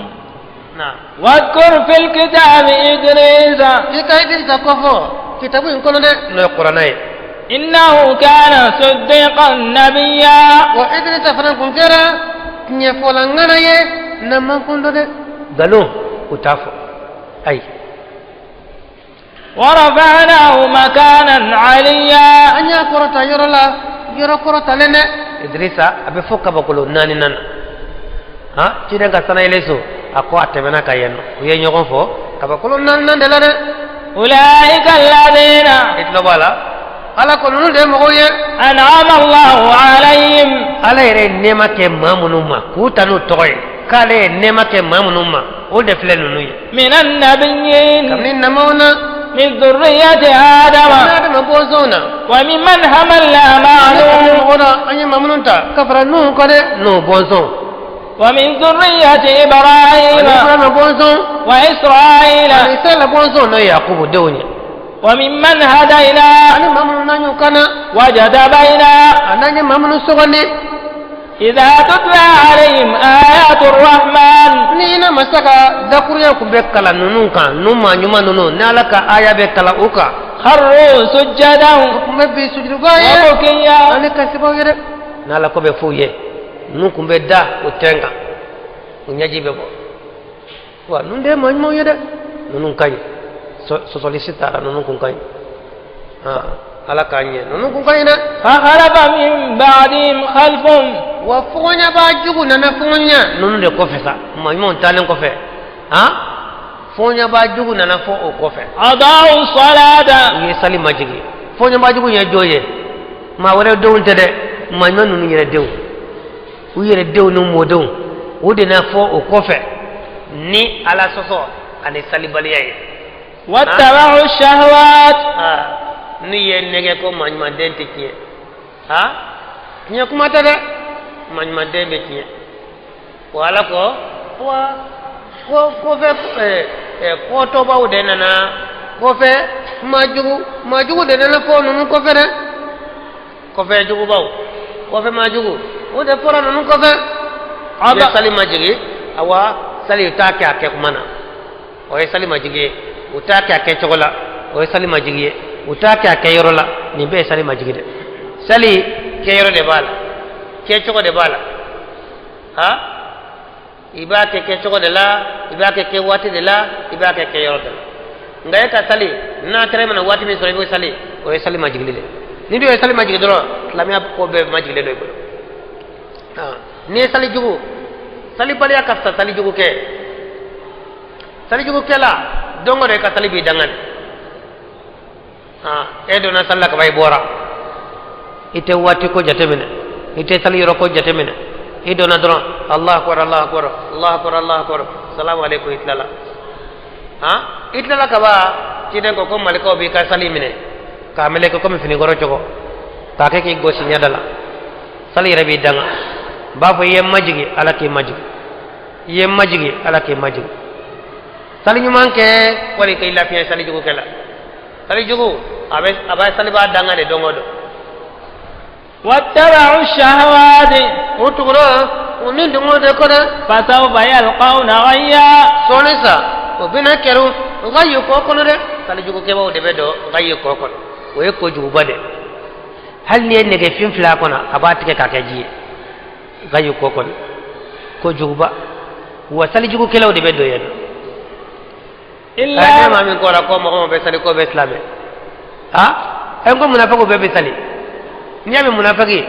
B: na
A: wadhkur fil kitab Idris
B: ika Idris ko fo kitabu in kono de no qur'anai
A: إنه كان صديقا نبيا
B: وإدريس فلان كنكرا نيفولانغانا يه نما كندو ده غالو وتافو أي
A: ورفعناه مكانا عليا
B: أنيا كورتا يرولا يرو كورتا لنا إدريس أبي فوق بقولو ناني نانا ها تيدا كسانا يلسو أكو أتمنى كاينو وينيو فو كبقولو نان نان دلنا
A: أولئك الذين
B: إتلو بالا ala ko nunu de mogo ye
A: an'ama Allahu alayhim
B: ala yɛrɛ nɛɛma kɛ maa minnu ma k'u ta n'u tɔgɔ ye k'ale ye nɛɛma kɛ maa minnu ma o de filɛ ninnu ye
A: minan nabiyyin
B: kabini namaw na
A: min dhurriyyati adama
B: adama bɔnsɔnw na
A: wa mimman hamalna ma'a
B: mɔgɔ la an ye maa minnu ta ka fara nuhu kɔ dɛ nuhu bɔnsɔn
A: wa min dhurriyyati ibrahima
B: ibrahima bɔnsɔn
A: wa israila
B: ani isala bɔnsɔn n'o ye yakubu denw ye
A: وممن هدينا
B: ani maa minnu n'an y'u kana
A: وجتبينا
B: an'an ye maa minnu sɔgɔndi
A: إذا تتلى عليهم آيات الرحمن
B: ni ina masa ka dakuruya kun bɛ kalan ninnu kan nu maa ɲuman ninnu ni ala ka aya bɛ kalan u kan
A: خروا سجدا
B: kun bɛ bi sujuduba ye
A: وبكيا
B: ale kasibaw ye dɛ ni ala ko bɛ f'u ye nu kun bɛ da o tɛn kan o ɲɛji bɛ bɔ wa nun de maa ɲumanw ye dɛ ninnu ka ɲi sɔsɔli si taara ninnu kun ka ɲi ala k'an ɲɛ ninnu kun ka ɲi dɛ
A: فخلف من بعدهم خلف
B: wa fɔɲaba jugu nana fɔɲa ninnu de kɔfɛ sa maa ɲumanw taalen kɔfɛ fɔɲaba jugu nana fɔ o kɔfɛ
A: أضاعوا الصلاة
B: u ye sali majigi fɔɲaba jugu ye jɔn ye maa wɛrɛ denw tɛ dɛ maa ɲuman ninnu yɛrɛ denw u yɛrɛ denw ni mɔdenw o de na fɔ o kɔfɛ ni ala sɔsɔ ani salibaliya ye
A: واتبعوا الشهوات
B: n'u ye nɛgɛ ko maa ɲuman den tɛ tiɲɛ tiɲɛ kuma tɛ dɛ maa ɲuman den bɛ tiɲɛ wa ala ko kɔfɛ kɔtɔbaw de nana kɔfɛ maa jugu de nana fɔ ninnu kɔfɛ dɛ kɔfɛ jugubaw kɔfɛ maa jugu o de fɔra ninnu kɔfɛ u ye sali majigi awa sali u t'a kɛ a kɛ kuma na o ye sali majigi ye u t'a kɛ a kɛ cogo la o ye sali majigi ye u t'a kɛ a kɛ yɔrɔ la nin bɛɛ ye sali majigi dɛ sali kɛ yɔrɔ de b'a la kɛ cogo de b'a la i b'a kɛ cogo de la i b'a kɛ waati de la i b'a kɛ yɔrɔ de la nka e ka sali n'a kɛra mana waati min sɔrɔ i bɛ sali o ye sali majigili de ni dun ye sali majigi dɔrɔn silamɛya ko bɛɛ majigilen dɔ i bolo n'i ye sali jugu sali baliya ka fisa sali jugu kɛ sali jugu kɛla don o don i ka sali b'i dangani e donna sali la kaba i bɔra i tɛ waati ko jateminɛ i tɛ sali yɔrɔ ko jateminɛ i donna dɔrɔn Allahu akbar Allahu akbar Allahu akbar Allahu akbar salamu alaikum i tilala i tilala kaba ciden ko malikaw b'i ka sali minɛ k'a meleke komi finikɔrɔ cogo k'a kɛ k'i gosi ɲɛda la sali yɛrɛ b'i danga n b'a fɔ i ye majigi ala k'i majigi i ye majigi ala k'i majigi sali ɲuman kɛ wali k'i lafiya sali jugu kɛ la sali jugu a bɛ sali b'a danga de don o don
A: واتبعوا الشهوات
B: o tugura o ni dongo de ko dɛ
A: فسوف يلقون غيا
B: sɔɔni sa o bɛna kɛru o ka ye kɔ kɔnɔ dɛ sali jugu kɛbaaw de bɛ dɔn o ka ye kɔ kɔnɔ o ye kojuguba de hali ni ye nɛgɛ fin fila kɔnɔ a b'a tigɛ k'a kɛ ji ye o ka ye kɔ kɔnɔ kojuguba wa sali jugu kɛlaw de bɛ dɔn yen
A: إلا
B: ne maa min kɔra ko mɔgɔ bɛ sali ko bɛ silamɛ e ko munafiku bɛɛ bɛ sali n'i y'a mɛn munafiki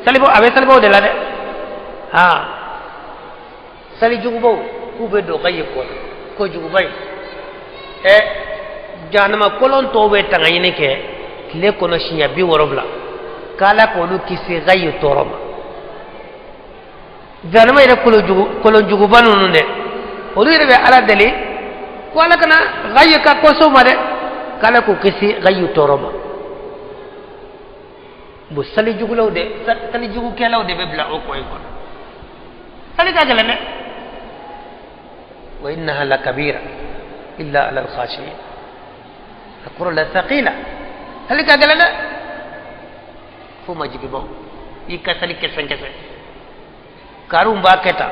B: salibaw a bɛ salibaw de la dɛ sali jugubaw k'u bɛ don o ka ye kɔnɔ kojuguba in jahanama kolon tɔw bɛ tanga ɲini kɛ tile kɔnɔ siɲɛ 70 k'ala k'olu kisi ka ye tɔɔrɔ ma jahanama yɛrɛ kolonjuguba ninnu dɛ olu yɛrɛ bɛ ala deli ko ala kana ka ye ka kɔsɔn ma dɛ k'ala k'u kisi ka ye tɔɔrɔ ma bon sali jugulaw de sali jugukɛlaw de bɛ bila o kɔ in kɔnɔ sali ka gɛlɛn dɛ wa innaha la kabira illa ala al-khashiyin a kɔrɔ la thaqila sali ka gɛlɛn dɛ fo majigibaw i ka sali kɛsɛn-kɛsɛn kariw b'a kɛ tan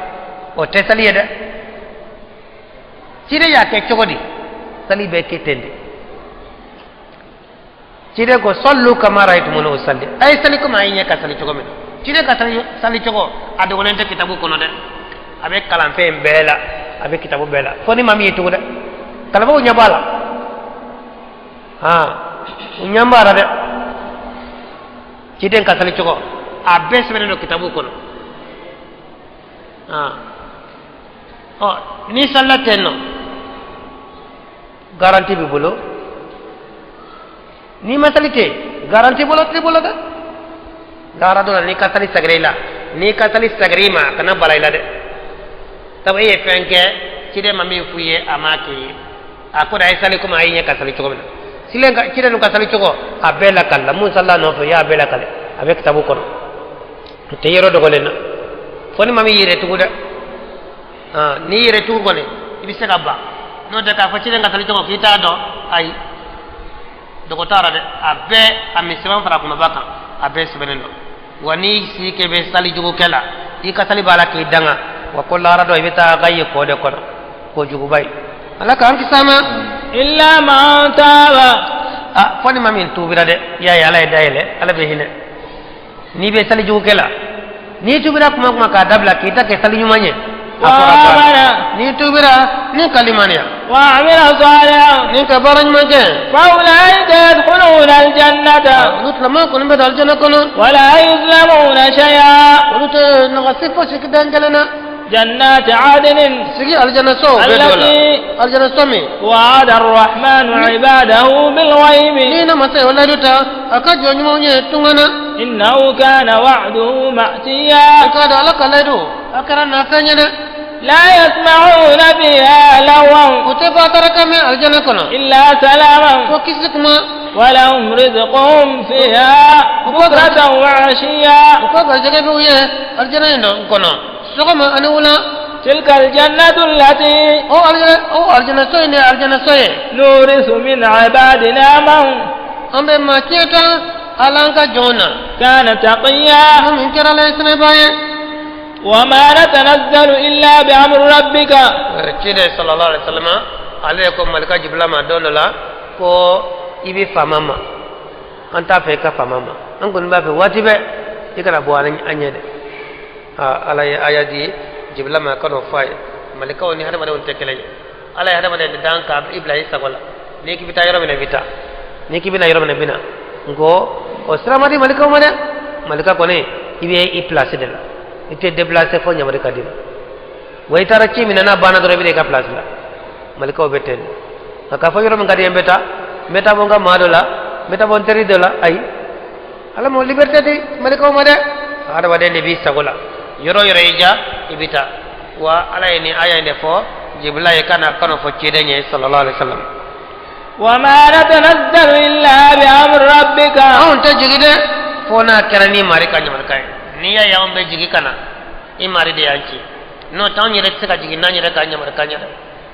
B: o tɛ sali ye dɛ ciden y'a kɛ cogo di sali bɛ kɛ ten de cide ko sallu kama ra'aytumuni usalli ay sali ko ma yinya ka sali cogo men cide ka sali cogo ado wonente kitabu kono de abe kalam fe mbela abe kitabu bela foni mami yitu de kala bo nyabala unyambara de cide ka sali cogo abe sebene no kitabu kono ni sallatenno garanti bi bolo ni masalite garanti bolo tri bolo da dara do ni kasali sagrela ni kasali sagrima kana balaila de tab e fenke cide mami fuye amaki akoda ay sali kuma ay kasali cogo men silenga cide no kasali cogo abela kala mun salla no to ya abela kala avec tabu kono te yero do golena foni mami yire tuguda ni yire tugu gole ibise kabba no de ka fa cide kasali cogo kita do ay dokotara de abe amisema fara kuma baka abe sebenendo wani sike be sali jugo kala ika sali bala ke danga wa kollara do ibita gaye ko de ko jugo bay ala ka anti sama
A: illa ma taba
B: foni mamin tubira de ya ala dayele ala be hine ni be sali jugo kala ni tubira kuma ka dabla kita ke sali nyumanye ni tubira ni kalimania
A: وعمل صالحا
B: ni kabarany make
A: فأولئك يدخلون الجنة
B: lama kun be dal jana kono
A: ولا يظلمون شيئا
B: lute no sifo sikdan jalana
A: جنات عدن
B: sigi aljana so aljana so mi
A: وعد الرحمن عباده بالغيب
B: ni na masay wala duta aka jonyo nye tungana
A: إنه كان وعده مأتيا
B: aka da ala kalaido akara na fanyana
A: لا يسمعون فيها لغوا
B: utefa taraka me aljana kono
A: إلا سلاما
B: to kisikuma
A: ولهم رزقهم فيها بكرة وعشيا
B: ko garjaga be uye aljana ndo kono sogoma anula
A: تلك الجنة التي
B: aljana so ne aljana so ye
A: نورث من عبادنا من
B: ambe ma cheta alanka jona
A: كان تقيا
B: min kera la isne baye
A: وما نتنزل إلا بأمر ربك
B: cide sallallahu alaihi wasallam alaykum malika jibril donola ko ibi famama anta fe ka famama an gon ba fe watibe ikara bo anyede ala ayadi jibril ma kano fay malika woni hada made on tekele ala hada made danka ibrahim sagola ni ki bita yoro mena bita ni ki bina yoro mena bina ngo osramadi malika made malika kone ibe i place de la ite déplacer fo nyamari kadina way tara ci minana bana do be ka place la malika o beten aka fo yoro ngadi mbeta mo nga madola mbeta bon teri de la ay ala mo liberté de malika o made ada wade ne bi sagola yoro ija ibita wa ala ni aya ne fo jibla e kana fo ci de nye sallallahu alaihi wasallam
A: وما نتنزل إلا بأمر ربك
B: on ta jigide fo na kerani mari ka nyamar kay ni ya yambe jigi kana imari de yanci no tan yere saka jigi nan yere ka nyamar kanya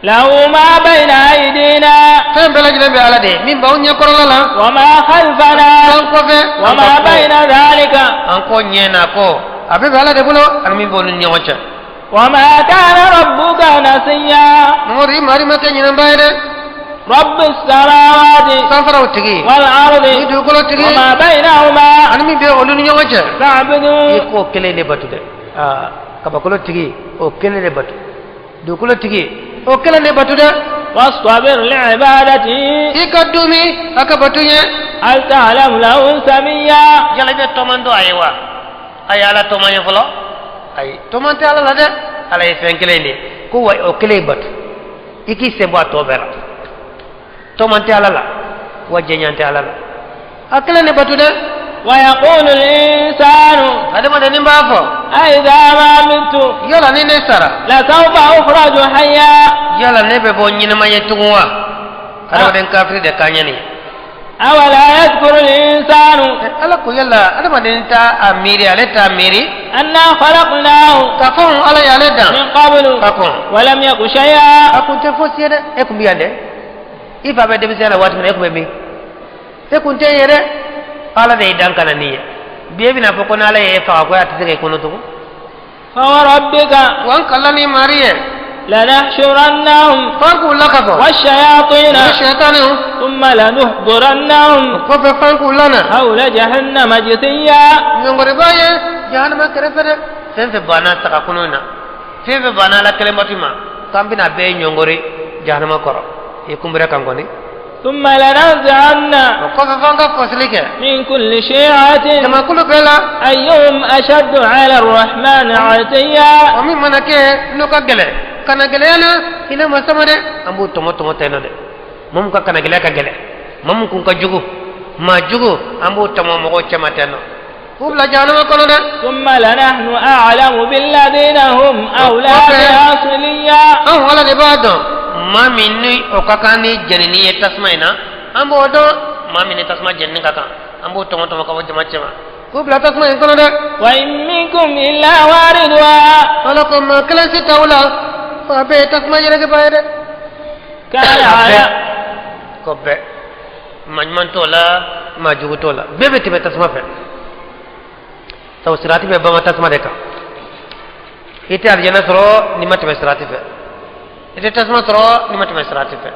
A: له ما بين أيدينا
B: tan bela jile be ala de min baw nya korola la
A: وما خلفنا
B: an ko fe
A: وما بين ذلك
B: an ko nyena ko abe be ala de bulo an min bonu nyawacha
A: وما كان ربك نسيا
B: mori mari ma kanya mbayde
A: رب السماوات
B: sanfara utigi
A: والأرض
B: ni du ko tigi
A: وما بينهما
B: an min be olu nyawacha
A: فاعبدوا
B: ko kele ne batude kaba ko tigi o kele ne batu du ko tigi o kele ne batude
A: واصطبر لعبادتي
B: ikadumi akabatuye
A: هل تعلم له سميا
B: yala be tomando aywa ay ala tomanya folo ay tomante ala la de ala e fenkele ni ko way o kele batu iki se bo to bera tomante ala la wajjanyante ala la akele ne batu de
A: ويقول الإنسان
B: ade mo de ni mbafo
A: أإذا ما مت
B: yala ni ne sara
A: لسوف أخرج حيا
B: yala ne be bo nyina ma yetuwa ada den kafiri de kanyani
A: أولا يذكر الإنسان
B: ala ko yalla ada ma den ta amiri ale ta amiri
A: أنا خلقناه
B: ka fon ala yale dan
A: من قبل
B: ka fon
A: ولم يك شيئا
B: akunte fo siede e ko biande ifa be de bisela wat me ko be mi e kunte yere ala de dan kana niya biye bina fo ko nala e fa ko atete ko no to
A: فوربك
B: wan kallani mariye
A: لنحشرنهم
B: فانكو لكفو
A: والشياطين
B: الشيطان
A: ثم لنحضرنهم
B: كوفي فانكو لنا
A: حول جهنم جثيا
B: نغري بايه جهنم كرفه فين في بانا تكاكونونا فين في بانا لا كلمه ما كامبينا بي نغري جهنم كورو يكون بركان كوني
A: ثم لننزعن
B: كوفي فانكو فسلك
A: من كل شيعة
B: كما كل بلا
A: أيهم أشد على الرحمن عتيا
B: ومن منك نوكا gele kana gele na ina masama de ambu tomo teno de mum ka kana gele ka gele mum kun ka jugu ma jugu ambu tomo mo ko chama teno kubla janama kono de
A: ثم لنحن أعلم بالذين هم أولى بها صليا
B: an wala de bado ma minni o kakani janini tasmaina ambu do ma minni tasma janni kaka ambu tomo ka wajama chama kubla tasma en kono de
A: وإن منكم إلا واردها
B: walakum ma kalasi tawla fa be tasma jere bayre
A: كان على
B: ko be man tola ma jugu tola bebe tibe tasma fe taw sirati be bama tasma de ka ite arjana soro ni mate be sirati fe ite tasma soro ni mate be sirati fe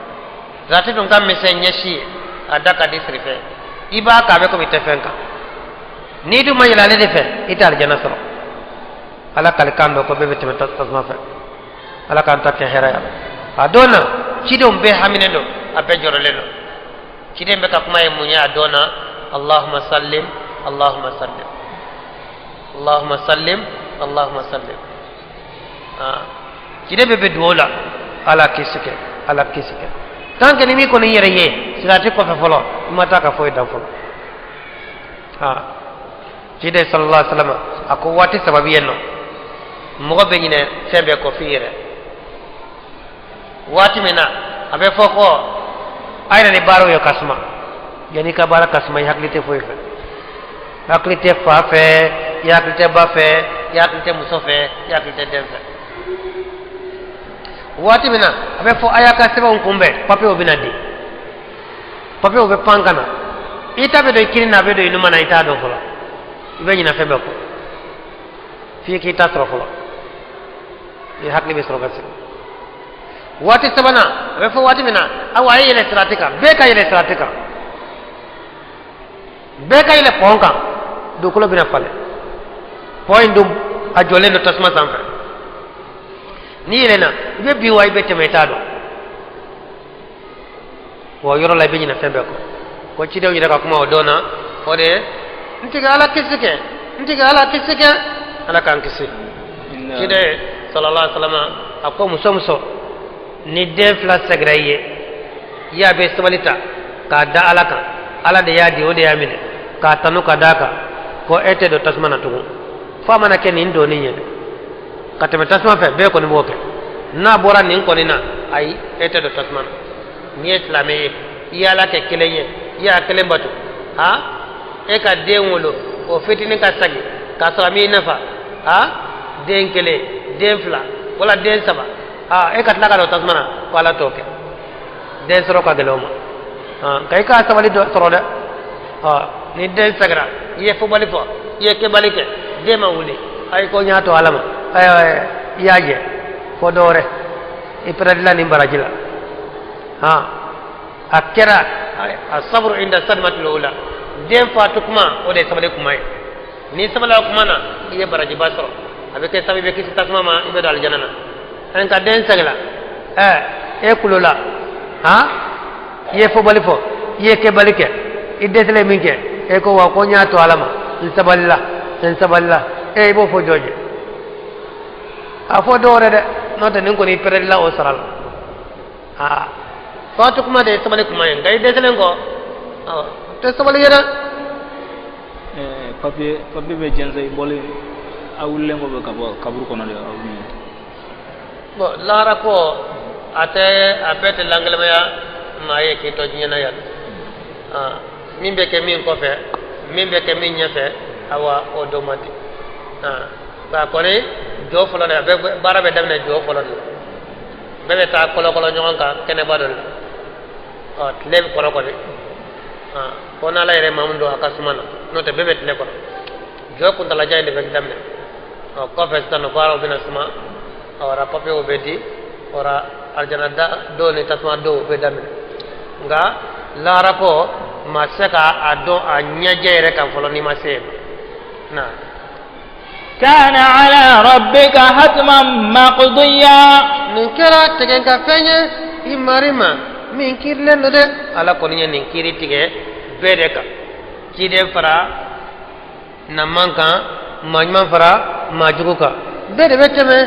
B: zati dum kam mese nyashi adaka disri fe iba ka be ko bite fenka ni du majala le de fe ite arjana soro ala kal kando ko bebe tibe tasma fe ala kan ta ke hera ya adona kidom be hamine do abe jorole do kidem be ka kuma e munya adona allahumma sallim allahumma sallim allahumma sallim allahumma sallim kidem be duola ala kisike tanke ni mi ko ni yere ye sirati ko fe folo mata ka foy da folo kide sallallahu alaihi wasallam ako wati sababi yenno mo be nyine febe ko fiire wati mena abe foko ayna ni baro yo kasma yani ka bara kasma yaklite foy fe yaklite fa fe yaklite ba fe yaklite muso fe yaklite den fe wati mena abe fo ayaka seba on kumbe pape obinadi pape obe pangana ita be do kirina be do inuma na ita do fola ibe nyina febe ko fi ki ta trofolo e hakli be soro gasi wati sabana be fo wati mena awaye yele stratika be ka yele stratika be ka yele ponka do ko bina fale point dum a jole no tasma sanfa ni yele na be bi way be temeta do wo yoro la be nyina fembe ko ci dew ni daga kuma o dona o de ntiga ala kisike ala kan kisi ci de sallallahu alaihi wasallam ako muso ni den fla sagraye ya be sabalita ka da alaka ala de yadi o de yamine ka tanu ka daka ko ete do tasmana tugu fa mana ken indo ni nyede ka teme tasma fe be ko ni boke na bora ni ko ni na ay ete do tasmana ni islame ya la ke keleye ya kele batu ha e ka den wolo o fitini ka sagi ka so ami nafa ha den kele den fla wala den saba e ka tlaga do tasmana wala toke den soro ka geloma kay ka sabali do soro de ni den sagra ye fo bali fo ye ke balike de ma wuli ay ko nyaato alama ay yaaje fo dore e pradila ni barajila akira asabru inda sadmatul ula den fatu kuma o de sabale kuma ni sabala kuma na ye baraji basro abe ke sabi be kisi tasma ma ibe dal janana en ka den sagla e kulula ye fo bali fo ye ke balike idesle minke e ko wa ko nyaato alama in saballa e bo fo joje a fo dore de note nin ko ni perella o saral fatu kuma de sabale kuma en gay desle ko te sabale yera
A: papier be jenza bole awulle ngo be kaburu kono de awni
B: bo lara ko ate abete langlema maye ki to nyana ya mimbe ke min ko fe mimbe ke min nyafe awa odomati ba ko ne jo folo ne be barabe dem ne jo folo be be ta kolo nyon ka kene badal tleb ko de ko na la yere mamundo akasumana no te bebe tle ko jo ko ndala jayde be dem ne ko fe tan baro bina suma awara pape obedi ora arjana do ni tasma do be dam nga lara ko ma saka ado a nyajere kan folo ni ma se na
A: kana ala rabbika hatman maqdiya
B: nin kera tegen ka fenye imarima min kirle no de ala ko ni nin kiri tige be de ka cide fara na manka majman fara majuka be de beteme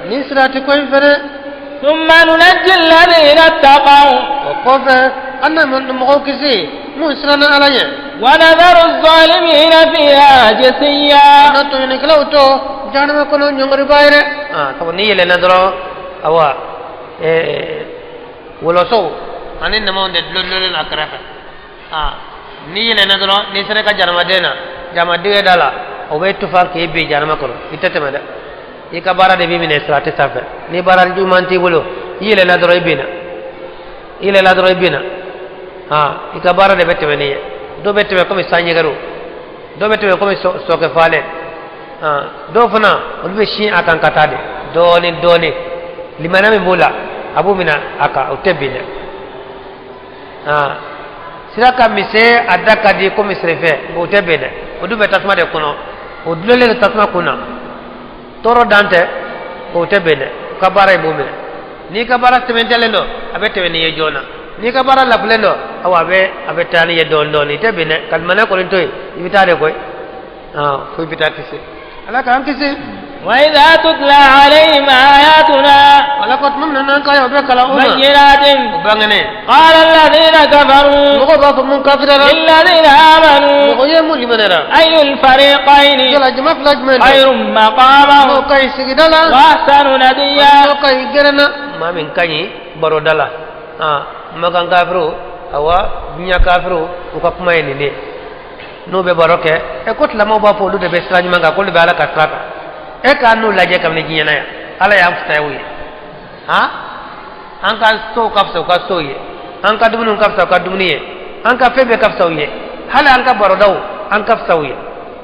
B: ni sirati ko fere
A: ثم ننجي الذين اتقوا
B: وقف أن من مغوكسي مسرنا علي
A: ونذر الظالمين فيها جثيا
B: نتو ينكلو تو جانما كنو نيغري باير طب ني له نذرو اوا ولو سو اني نمو دي لولول اكرف ني له نذرو ني سرك جانما دينا جاما دي دالا او بيتو فاكي بي جانما كنو يتتما ده ika bara de bi mine srate safe ni bara ju manti bolo yile la doro ibina ile la doro ibina ika bara de bette woni do bette be comme sanyi garu do bette be comme so ke fale do fana on be shi akan katade doni limana mi bola abu mina aka utebine siraka mise adaka di comme srefe bo utebine odu be tasma de kono odulele tasma kuna toro dante ko tebene kabara ibumene ni kabara tementele do abete ni yejona ni kabara laplendo awabe abetani ye don ni tebene kalmana ko lintoy ibitade koy fo ibitakisi ala kan kisi
A: وإذا تتلى عليهم آياتنا
B: ولقد ممنا نانكا يوبك لا
A: بينات
B: بغني
A: قال الذين كفروا
B: مغضب من كافر
A: للذين آمنوا
B: مغيم لمنرا
A: أي الفريقين خير مقاما وأحسن نديا
B: ما من كني برودلا ما كان كافرو أو بنيا كافرو وكما يني no be baroke e kot la mo ba fo lu de be srani manga ko le bala ka strata e ka no la je kam ne jinya ya ala ya fta wi an ka so ka so ye an ka dumun ka so ka dumni ye an ka febe ka so ye hala an ka barodaw an ka so ye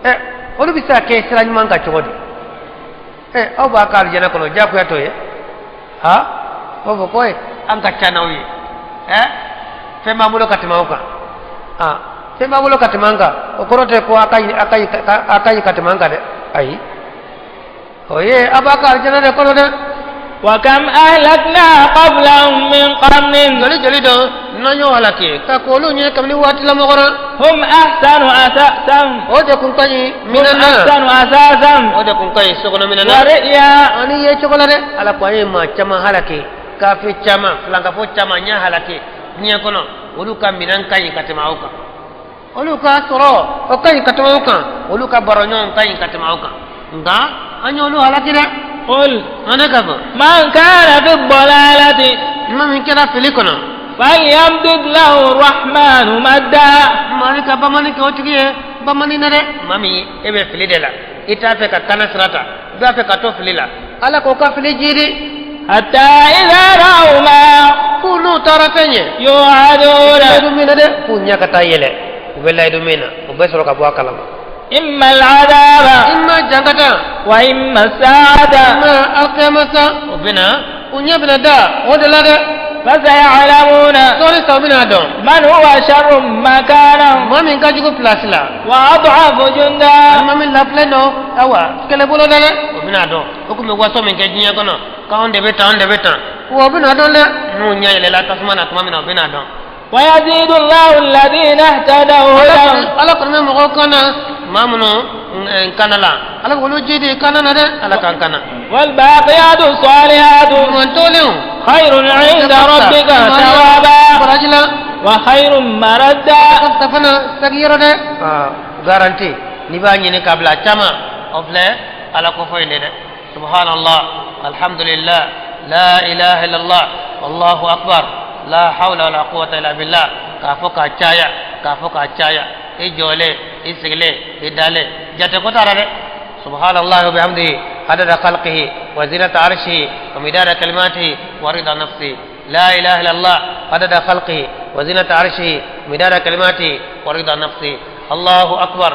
B: e o bi sa ke srani manga chodi e o ba ka jena ko no ja ko to ye o bo ko an ka chana wi fe ma mulo katima ka sema bulo katimanga okorote ko akai katimanga de ai oye abaka aljana de kono de
A: wa kam ahlakna qablahum min qarnin
B: jali do nanyo halake ka ko lu nye kam ni wati la mogora
A: hum ahsanu asasan
B: o de kun kany minana
A: ahsanu asasan
B: o de kun kay sokono minana
A: wariya
B: ani ye chokola de ala ko ay ma chama halake ka fi chama flanga fo chama nya halake nya kono olu kam minan kay katima uka olu ka soro o kay katama kan olu ka baronyon kay katama kan nga anyolu halakira
A: qul
B: anaka ba
A: man kana fi dhalalati
B: man kana filikono
A: falyamdud lahu arrahmanu madda
B: malika ba malika otiye ba manina de mami ebe filidela ita fe ka kana srata ba fe ka to filila ala ko ka filijiri
A: hatta idha ra'u ma
B: kulu tarafenye
A: yu'aduna
B: dumina de kunya kata yele وبالله دومينا وبسرو كبوا كلام
A: إما العذاب
B: إما جنكتا
A: وإما السعادة
B: إما القيامة وبنا ونيبنا دا ودلا دا
A: فسيعلمون
B: سوري سوبنا دون
A: من هو شر مكانا
B: ما من كاجيكو بلاسلا
A: وأضعف جندا
B: ما من لابلنو أوا كلبولو دا وبنا دون وكم يواسو من كجنيا كنا كون دبتا وبنا دون لا نونيا يلا تسمعنا تمامنا وبنا دون
A: ويزيد الله الذين اهتدوا هدى
B: على كلمة مغوكنا ما منو كان لا على قولوا جدي كان نده على كان
A: والباقيات الصالحات
B: من تولوا
A: خير عند ربك ثوابا وخير مردا
B: تفنا سغيرو ده غارانتي نيباني ني قبل چما اوفله على كفوي ده سبحان الله الحمد لله لا اله الا الله والله اكبر لا حول ولا قوة إلا بالله كافوكا چايا إجولي إسغلي إدالي جاتكو تارا سبحان الله وبحمده عدد خلقه وزينة عرشه ومداد كلماته ورضا نفسه لا إله إلا الله عدد خلقه وزينة عرشه ومداد كلماته ورضا نفسه الله أكبر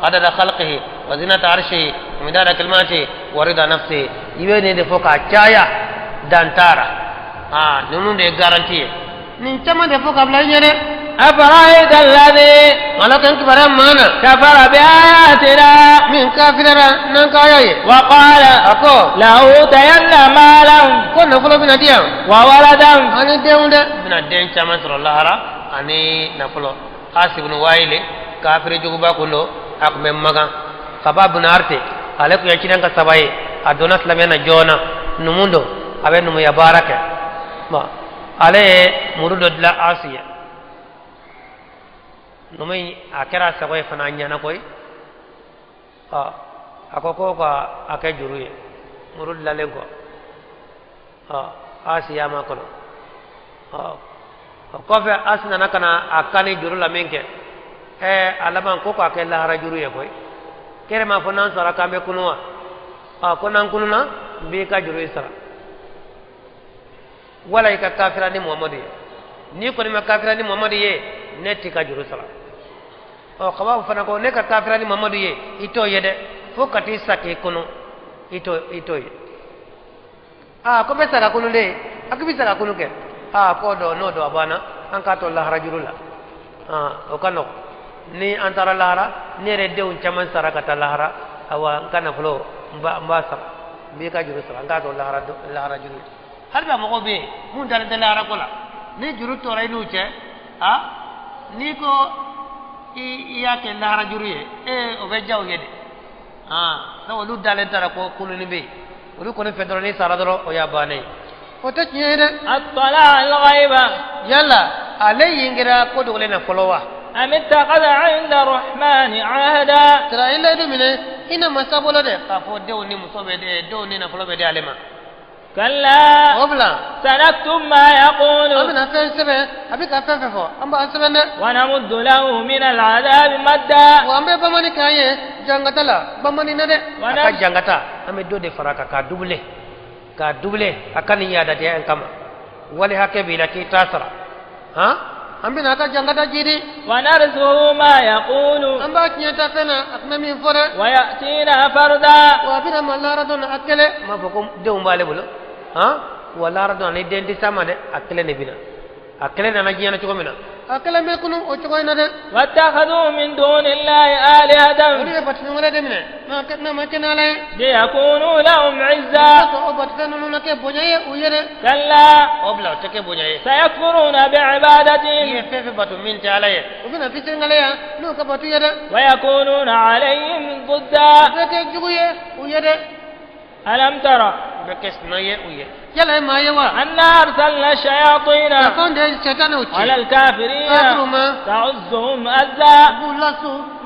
B: عدد خلقه وزينة عرشه ومداد كلماته ورضا نفسه يبني دفوكا چايا دانتارا nunu de garantie nin chama de fo kabla nyere
A: أفرأيت الذي
B: malakan kibara mana
A: كفر بآياتنا
B: min kafirara nan kayaye
A: وقال
B: ako
A: لأوتين مالا
B: ko na fulo bina diam
A: وولدا
B: ani deunde bina den chama soro lahara ani na fulo asibun waile kafir juguba kundo ak mem maga sababu na arte ale ko yachidan ka sabaye adona islamena jona numundo abe numu ya baraka ma ale murudo la asiya numai akera sabaye fana nyana koy akoko ka ake juruye murud la lego asiya ma kono kofe asna nakana akani juru la menke alaman ko ake lahara juruye koy kere ma fona sara kambe kunwa konan kununa bi ka juru isra wala ika kafira ni muhammadu ni ko ni ma kafira ni muhammadu ye netti ka juru sara kaba fana ko ne ka kafira ni muhammadu ye ito yede fo kati sake kono ito ye ko be saka kunu de akibi saka kunu ke ko do no do abana an ka to lahara juru la o kano ni antara lahara ni re deun chaman sara kata lahara awa kana flo mba sara bi ka juru sara nga to lahara juru halba mo ko be mun dal de lahara kola ni juru to ray nu che ni ko iya ke lahara juru ye o be jaw yede no lu dal tara ko kunu ni be olu ko ne fedro ni sara doro o ya bane o ta nyere
A: attala al-ghaiba
B: yalla alay yingira ko dogole na folowa
A: أم اتخذ عند الرحمن عهدا
B: ترى إلا يدمنه إنا ما سابولا ده كافو دوني مصوبة ده دوني نفلو بدي علما
A: كلا
B: وبلا
A: سنكتب ما يقول
B: أبنا فين سبه أبي كافين ففو أمبا سبنا
A: ونمد له من العذاب مدا
B: وأمبا بماني كايه جانغتلا بماني نده أكا جانغتا أمي دو دي فراكا كا دوبلي أكا نيادا دي أنكما ولي هكي بيلا كي تاسرا ambina ka jangata jiri
A: ونرثه ما يقول
B: amba kinyata fena akna min fore
A: ويأتينا فردا
B: وابنا malara don akele ma foko de umbale bulo wala radon ni denti sama de akele ne bina akele na jiyana chiko mina akele me kunu o chiko ina de
A: واتخذوا من دون الله آلهة
B: uri patnu ngale de mine na ketna ma kenale
A: ليكونوا لهم عزا
B: o batfenu na ke bojaye uyere
A: كلا
B: obla teke bojaye
A: سيكفرون بعبادتهم
B: ye fefe batu min talaye ubina fisengale ya no ka batu yede
A: ويكونون عليهم ضدا
B: beke juguye uyede
A: ألم ترى
B: beke snaye uye yala ma yewa
A: أنا أرسلنا الشياطين
B: konde setane uchi
A: على الكافرين
B: Akruma.
A: تعزهم أزا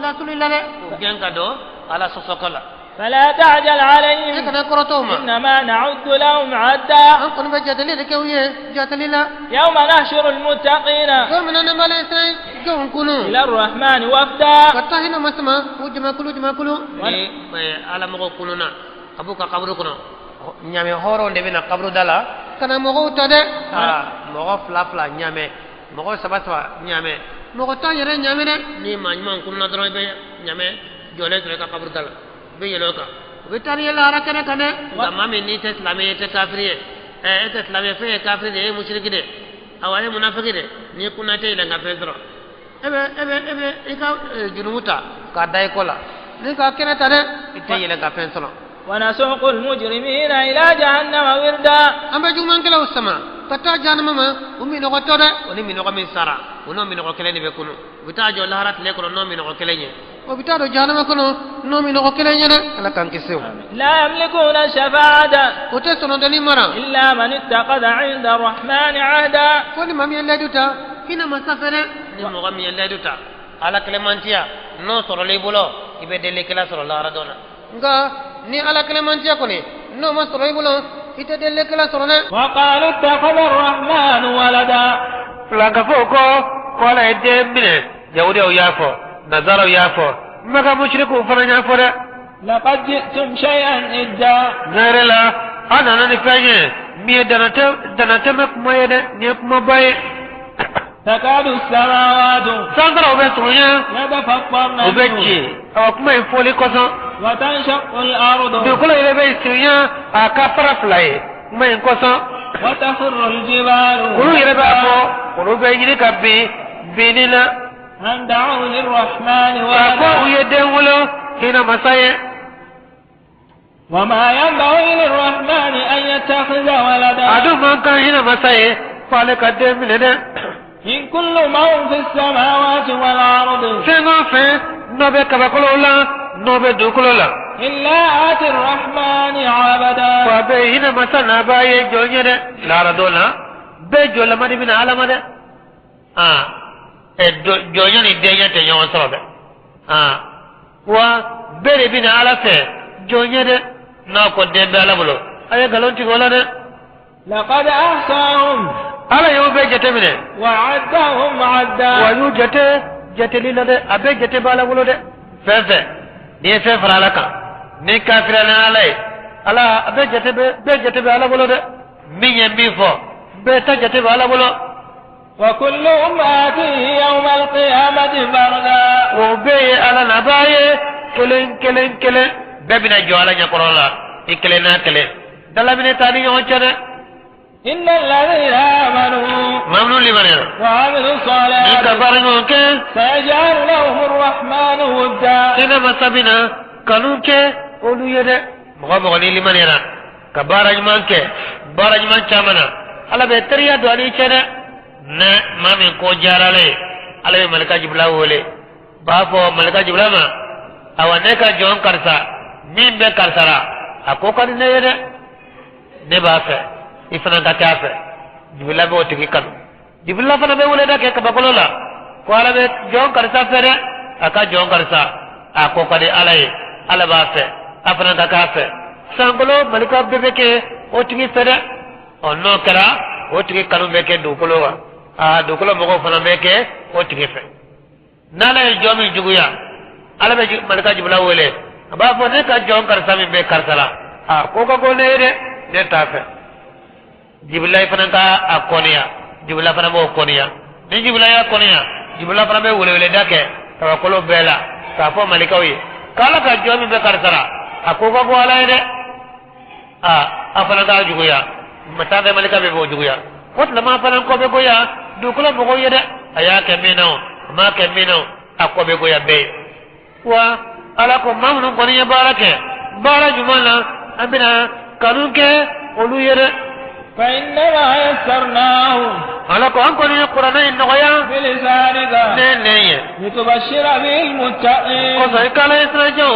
B: lasu lilale genga do ala sosokola
A: فلا تعجل عليهم
B: kana korotoma
A: إنما نعد لهم عدا
B: an kon be jatali de kewye jatali la
A: يوم نحشر المتقين
B: ko minana male sai jon kunu
A: إلى الرحمن وفدا
B: katahina masma ujma kulu ni ala mo kununa abuka kabru kuno nyame horo de bina kabru dala kana mo tade mo fla nyame mo sabata nyame mo ta yere nyame de ni manman kunna dro be nyame jole tre ka kabru dala be yelo ka be tani yela ara kana kana mami ni te islami te kafiri te islami fe kafiri de mushriki de awaye munafiki de ni kunna te ila ngafe dro ebe ika junumuta ka dai kola ni ka kene tade ite yela ka pensono
A: ونسوق المجرمين إلى جهنم وردا
B: أما جمعان كلا والسماء كتا جهنم ما ومي نغو توري وني مي نغو من سارا ونو مي نغو كلاني بكونو بتاجو لهرات ليكونو نو مي نغو كلاني وبتاجو جهنم كونو نو مي نغو كلاني أنا كان كسيو
A: لا يملكون الشفاعة
B: وتسونو دني مرا
A: إلا من اتخذ عند الرحمن عهدا
B: فني مامي الله دوتا هنا مسافرة ni mo gami Allah duta ala clementia no soro le bolo ibe dele kala soro la radona nga ni ala clementia ko ni no ma soro le bolo ite dele kala soro ne
A: وقالوا اتخذ الرحمن ولدا
B: langa foko wala ede mine yahudi o yafo nazara o yafo maka mushriku faranya fora
A: لقد جئتم شيئا إدا
B: narela ana nani fanye mi danata mak mayede ni kuma baye
A: تكاد السماوات
B: sandra obetunya
A: يتفطرن
B: obechi awakuma infoli koso
A: وتنشق الأرض
B: dukula ile be sinya akafara fly kuma inkoso
A: وتخر الجبال
B: كل يربعه كل بيجري كبي بيننا
A: أن دعوا للرحمن
B: ولدا يدعو هنا مسايا
A: وما ينبغي للرحمن أن يتخذ ولدا
B: أدو من كان هنا مسايا فالك الدم لنا
A: إن كل من في السماوات والأرض
B: سنوفي نوبي كبكولولا نوبي دوكولولا
A: إلا آتي الرحمن عبدا
B: فبي هنا مسانا باي جوني لا ردولا بي جولا مدي من عالم jɔnya ni dɛnya tɛ ɲɔgɔn sɔrɔ dɛ wa bɛɛ de bɛ na ala fɛ jɔnya dɛ n'a ko den bɛ ala bolo a ye nkalon tigɛ o la dɛ.
A: لقد أحصاهم
B: ala y'o bɛɛ jateminɛ.
A: وعدهم عدا
B: wa y'u jateli la dɛ a bɛɛ jate bɛ ala bolo dɛ. fɛn fɛn n'i ye fɛn fara ala kan ni kafira ni ala ye ala a bɛɛ jate bɛ ala bolo dɛ. min ye min fɔ bɛɛ ta jate bɛ ala bolo.
A: وكلهم آتيه يوم القيامة فردا
B: وبي على نبايه كلن بابنا جوالا نقرأ إكلنا كلن دلا بنا تاني يوجد
A: إن الذين آمنوا
B: ممنون لمن
A: وعملوا الصالحات سيجعل لهم الرحمن ودا
B: إنما سبنا كانوك أولو يد مغمغني لمن يرى كبارج مانك بارج مان شامنا على بيتريا دواني شنا ne mamin ko jarale ala be malaka jibla wole ba fo malaka jibla ma awane ka jon karsa min be karsara akoko ne yede ne ba fe ifana ka ta fe jibla be otiki kan jibla fana be wole da ke ka bakolola ko ala be jon karsa fere aka jon karsa akoko de ala ba fe afana ka fe sangolo malaka be ke otiki fere onno kara otiki kanu be ke dukolo wa dukolo mogo fana be ke o tigi fe nala e jomi juguya ala be malaka jibla wole ba fo ne ka jon karsa mi be karsala ko ko ne de ne ta fe jibla fana ka akoniya jibla fana bo koniya ni jibla ya koniya jibla fana be wole dake ka ko bela ka fo malika wi kala ka jomi be karsala ko ko ala de afana ka juguya mata be malika be bo juguya wotla ma fana ko be goya dukula mo goya de aya ke mino ma ke mino akko be goya be wa ala ko mamnu ko ni barake bara jumala abina kanunke olu yere
A: fa inna yassarnahu
B: ala ko an ko ni qur'ana in goya
A: bilisanika
B: ne
A: litubashshira bil muttaqin
B: ko sai kala israjo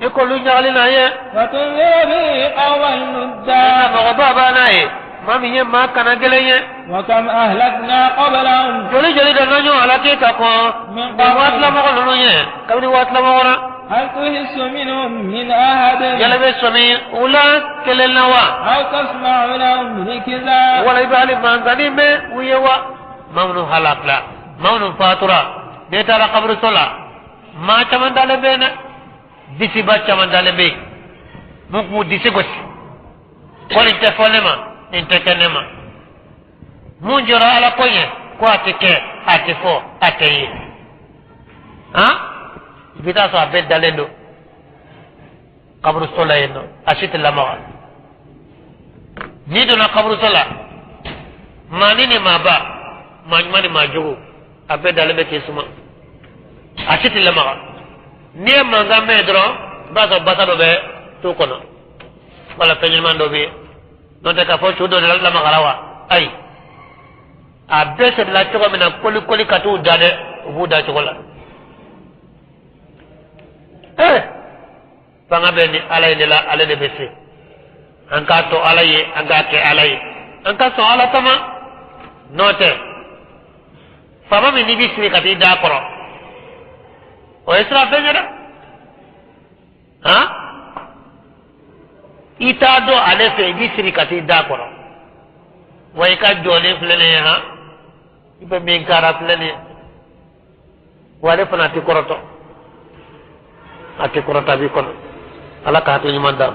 B: e ko lu jali na ye
A: wa tunzira bi qawman nudda
B: ma baba na ye mami ye ma kana gelenye
A: wa kam ahlakna qablahum
B: joli da nanyo alake ka ko ba watla mo no ye kabni watla mo ora
A: hal tuhissu minhum min ahad
B: yala be somi ula kelelna wa
A: aw tasma'u lahum rikza
B: wala ibali mangani me uyewa mamnu halakla mamnu fatura de tara qabru sola ma chamandale be na disi ba chamandale be mu disi gosi ko ni telefonema intekenema munjora ala konye ko atike atifo ateye bita so abed dalendo kabru sola yeno ashit lama ni do na kabru sola manini maba manmani majugo abed dalebe kesuma ashit lama ni manga medro baso basado be to kono wala penyman do be non te ka fo chudo de la magarawa ay a bese de la choko mena koli katu dade buda chokola panga beni alay de la ale de bese anka to alaye anga ke alaye anka so ala tama note fama mi ni bisri kati da koro o esra benyada ita do ale fe bisri kati da koro way ka jole flene ibe min kara flene wale fana ti koroto ati korota bi kono ala ka to nyuma da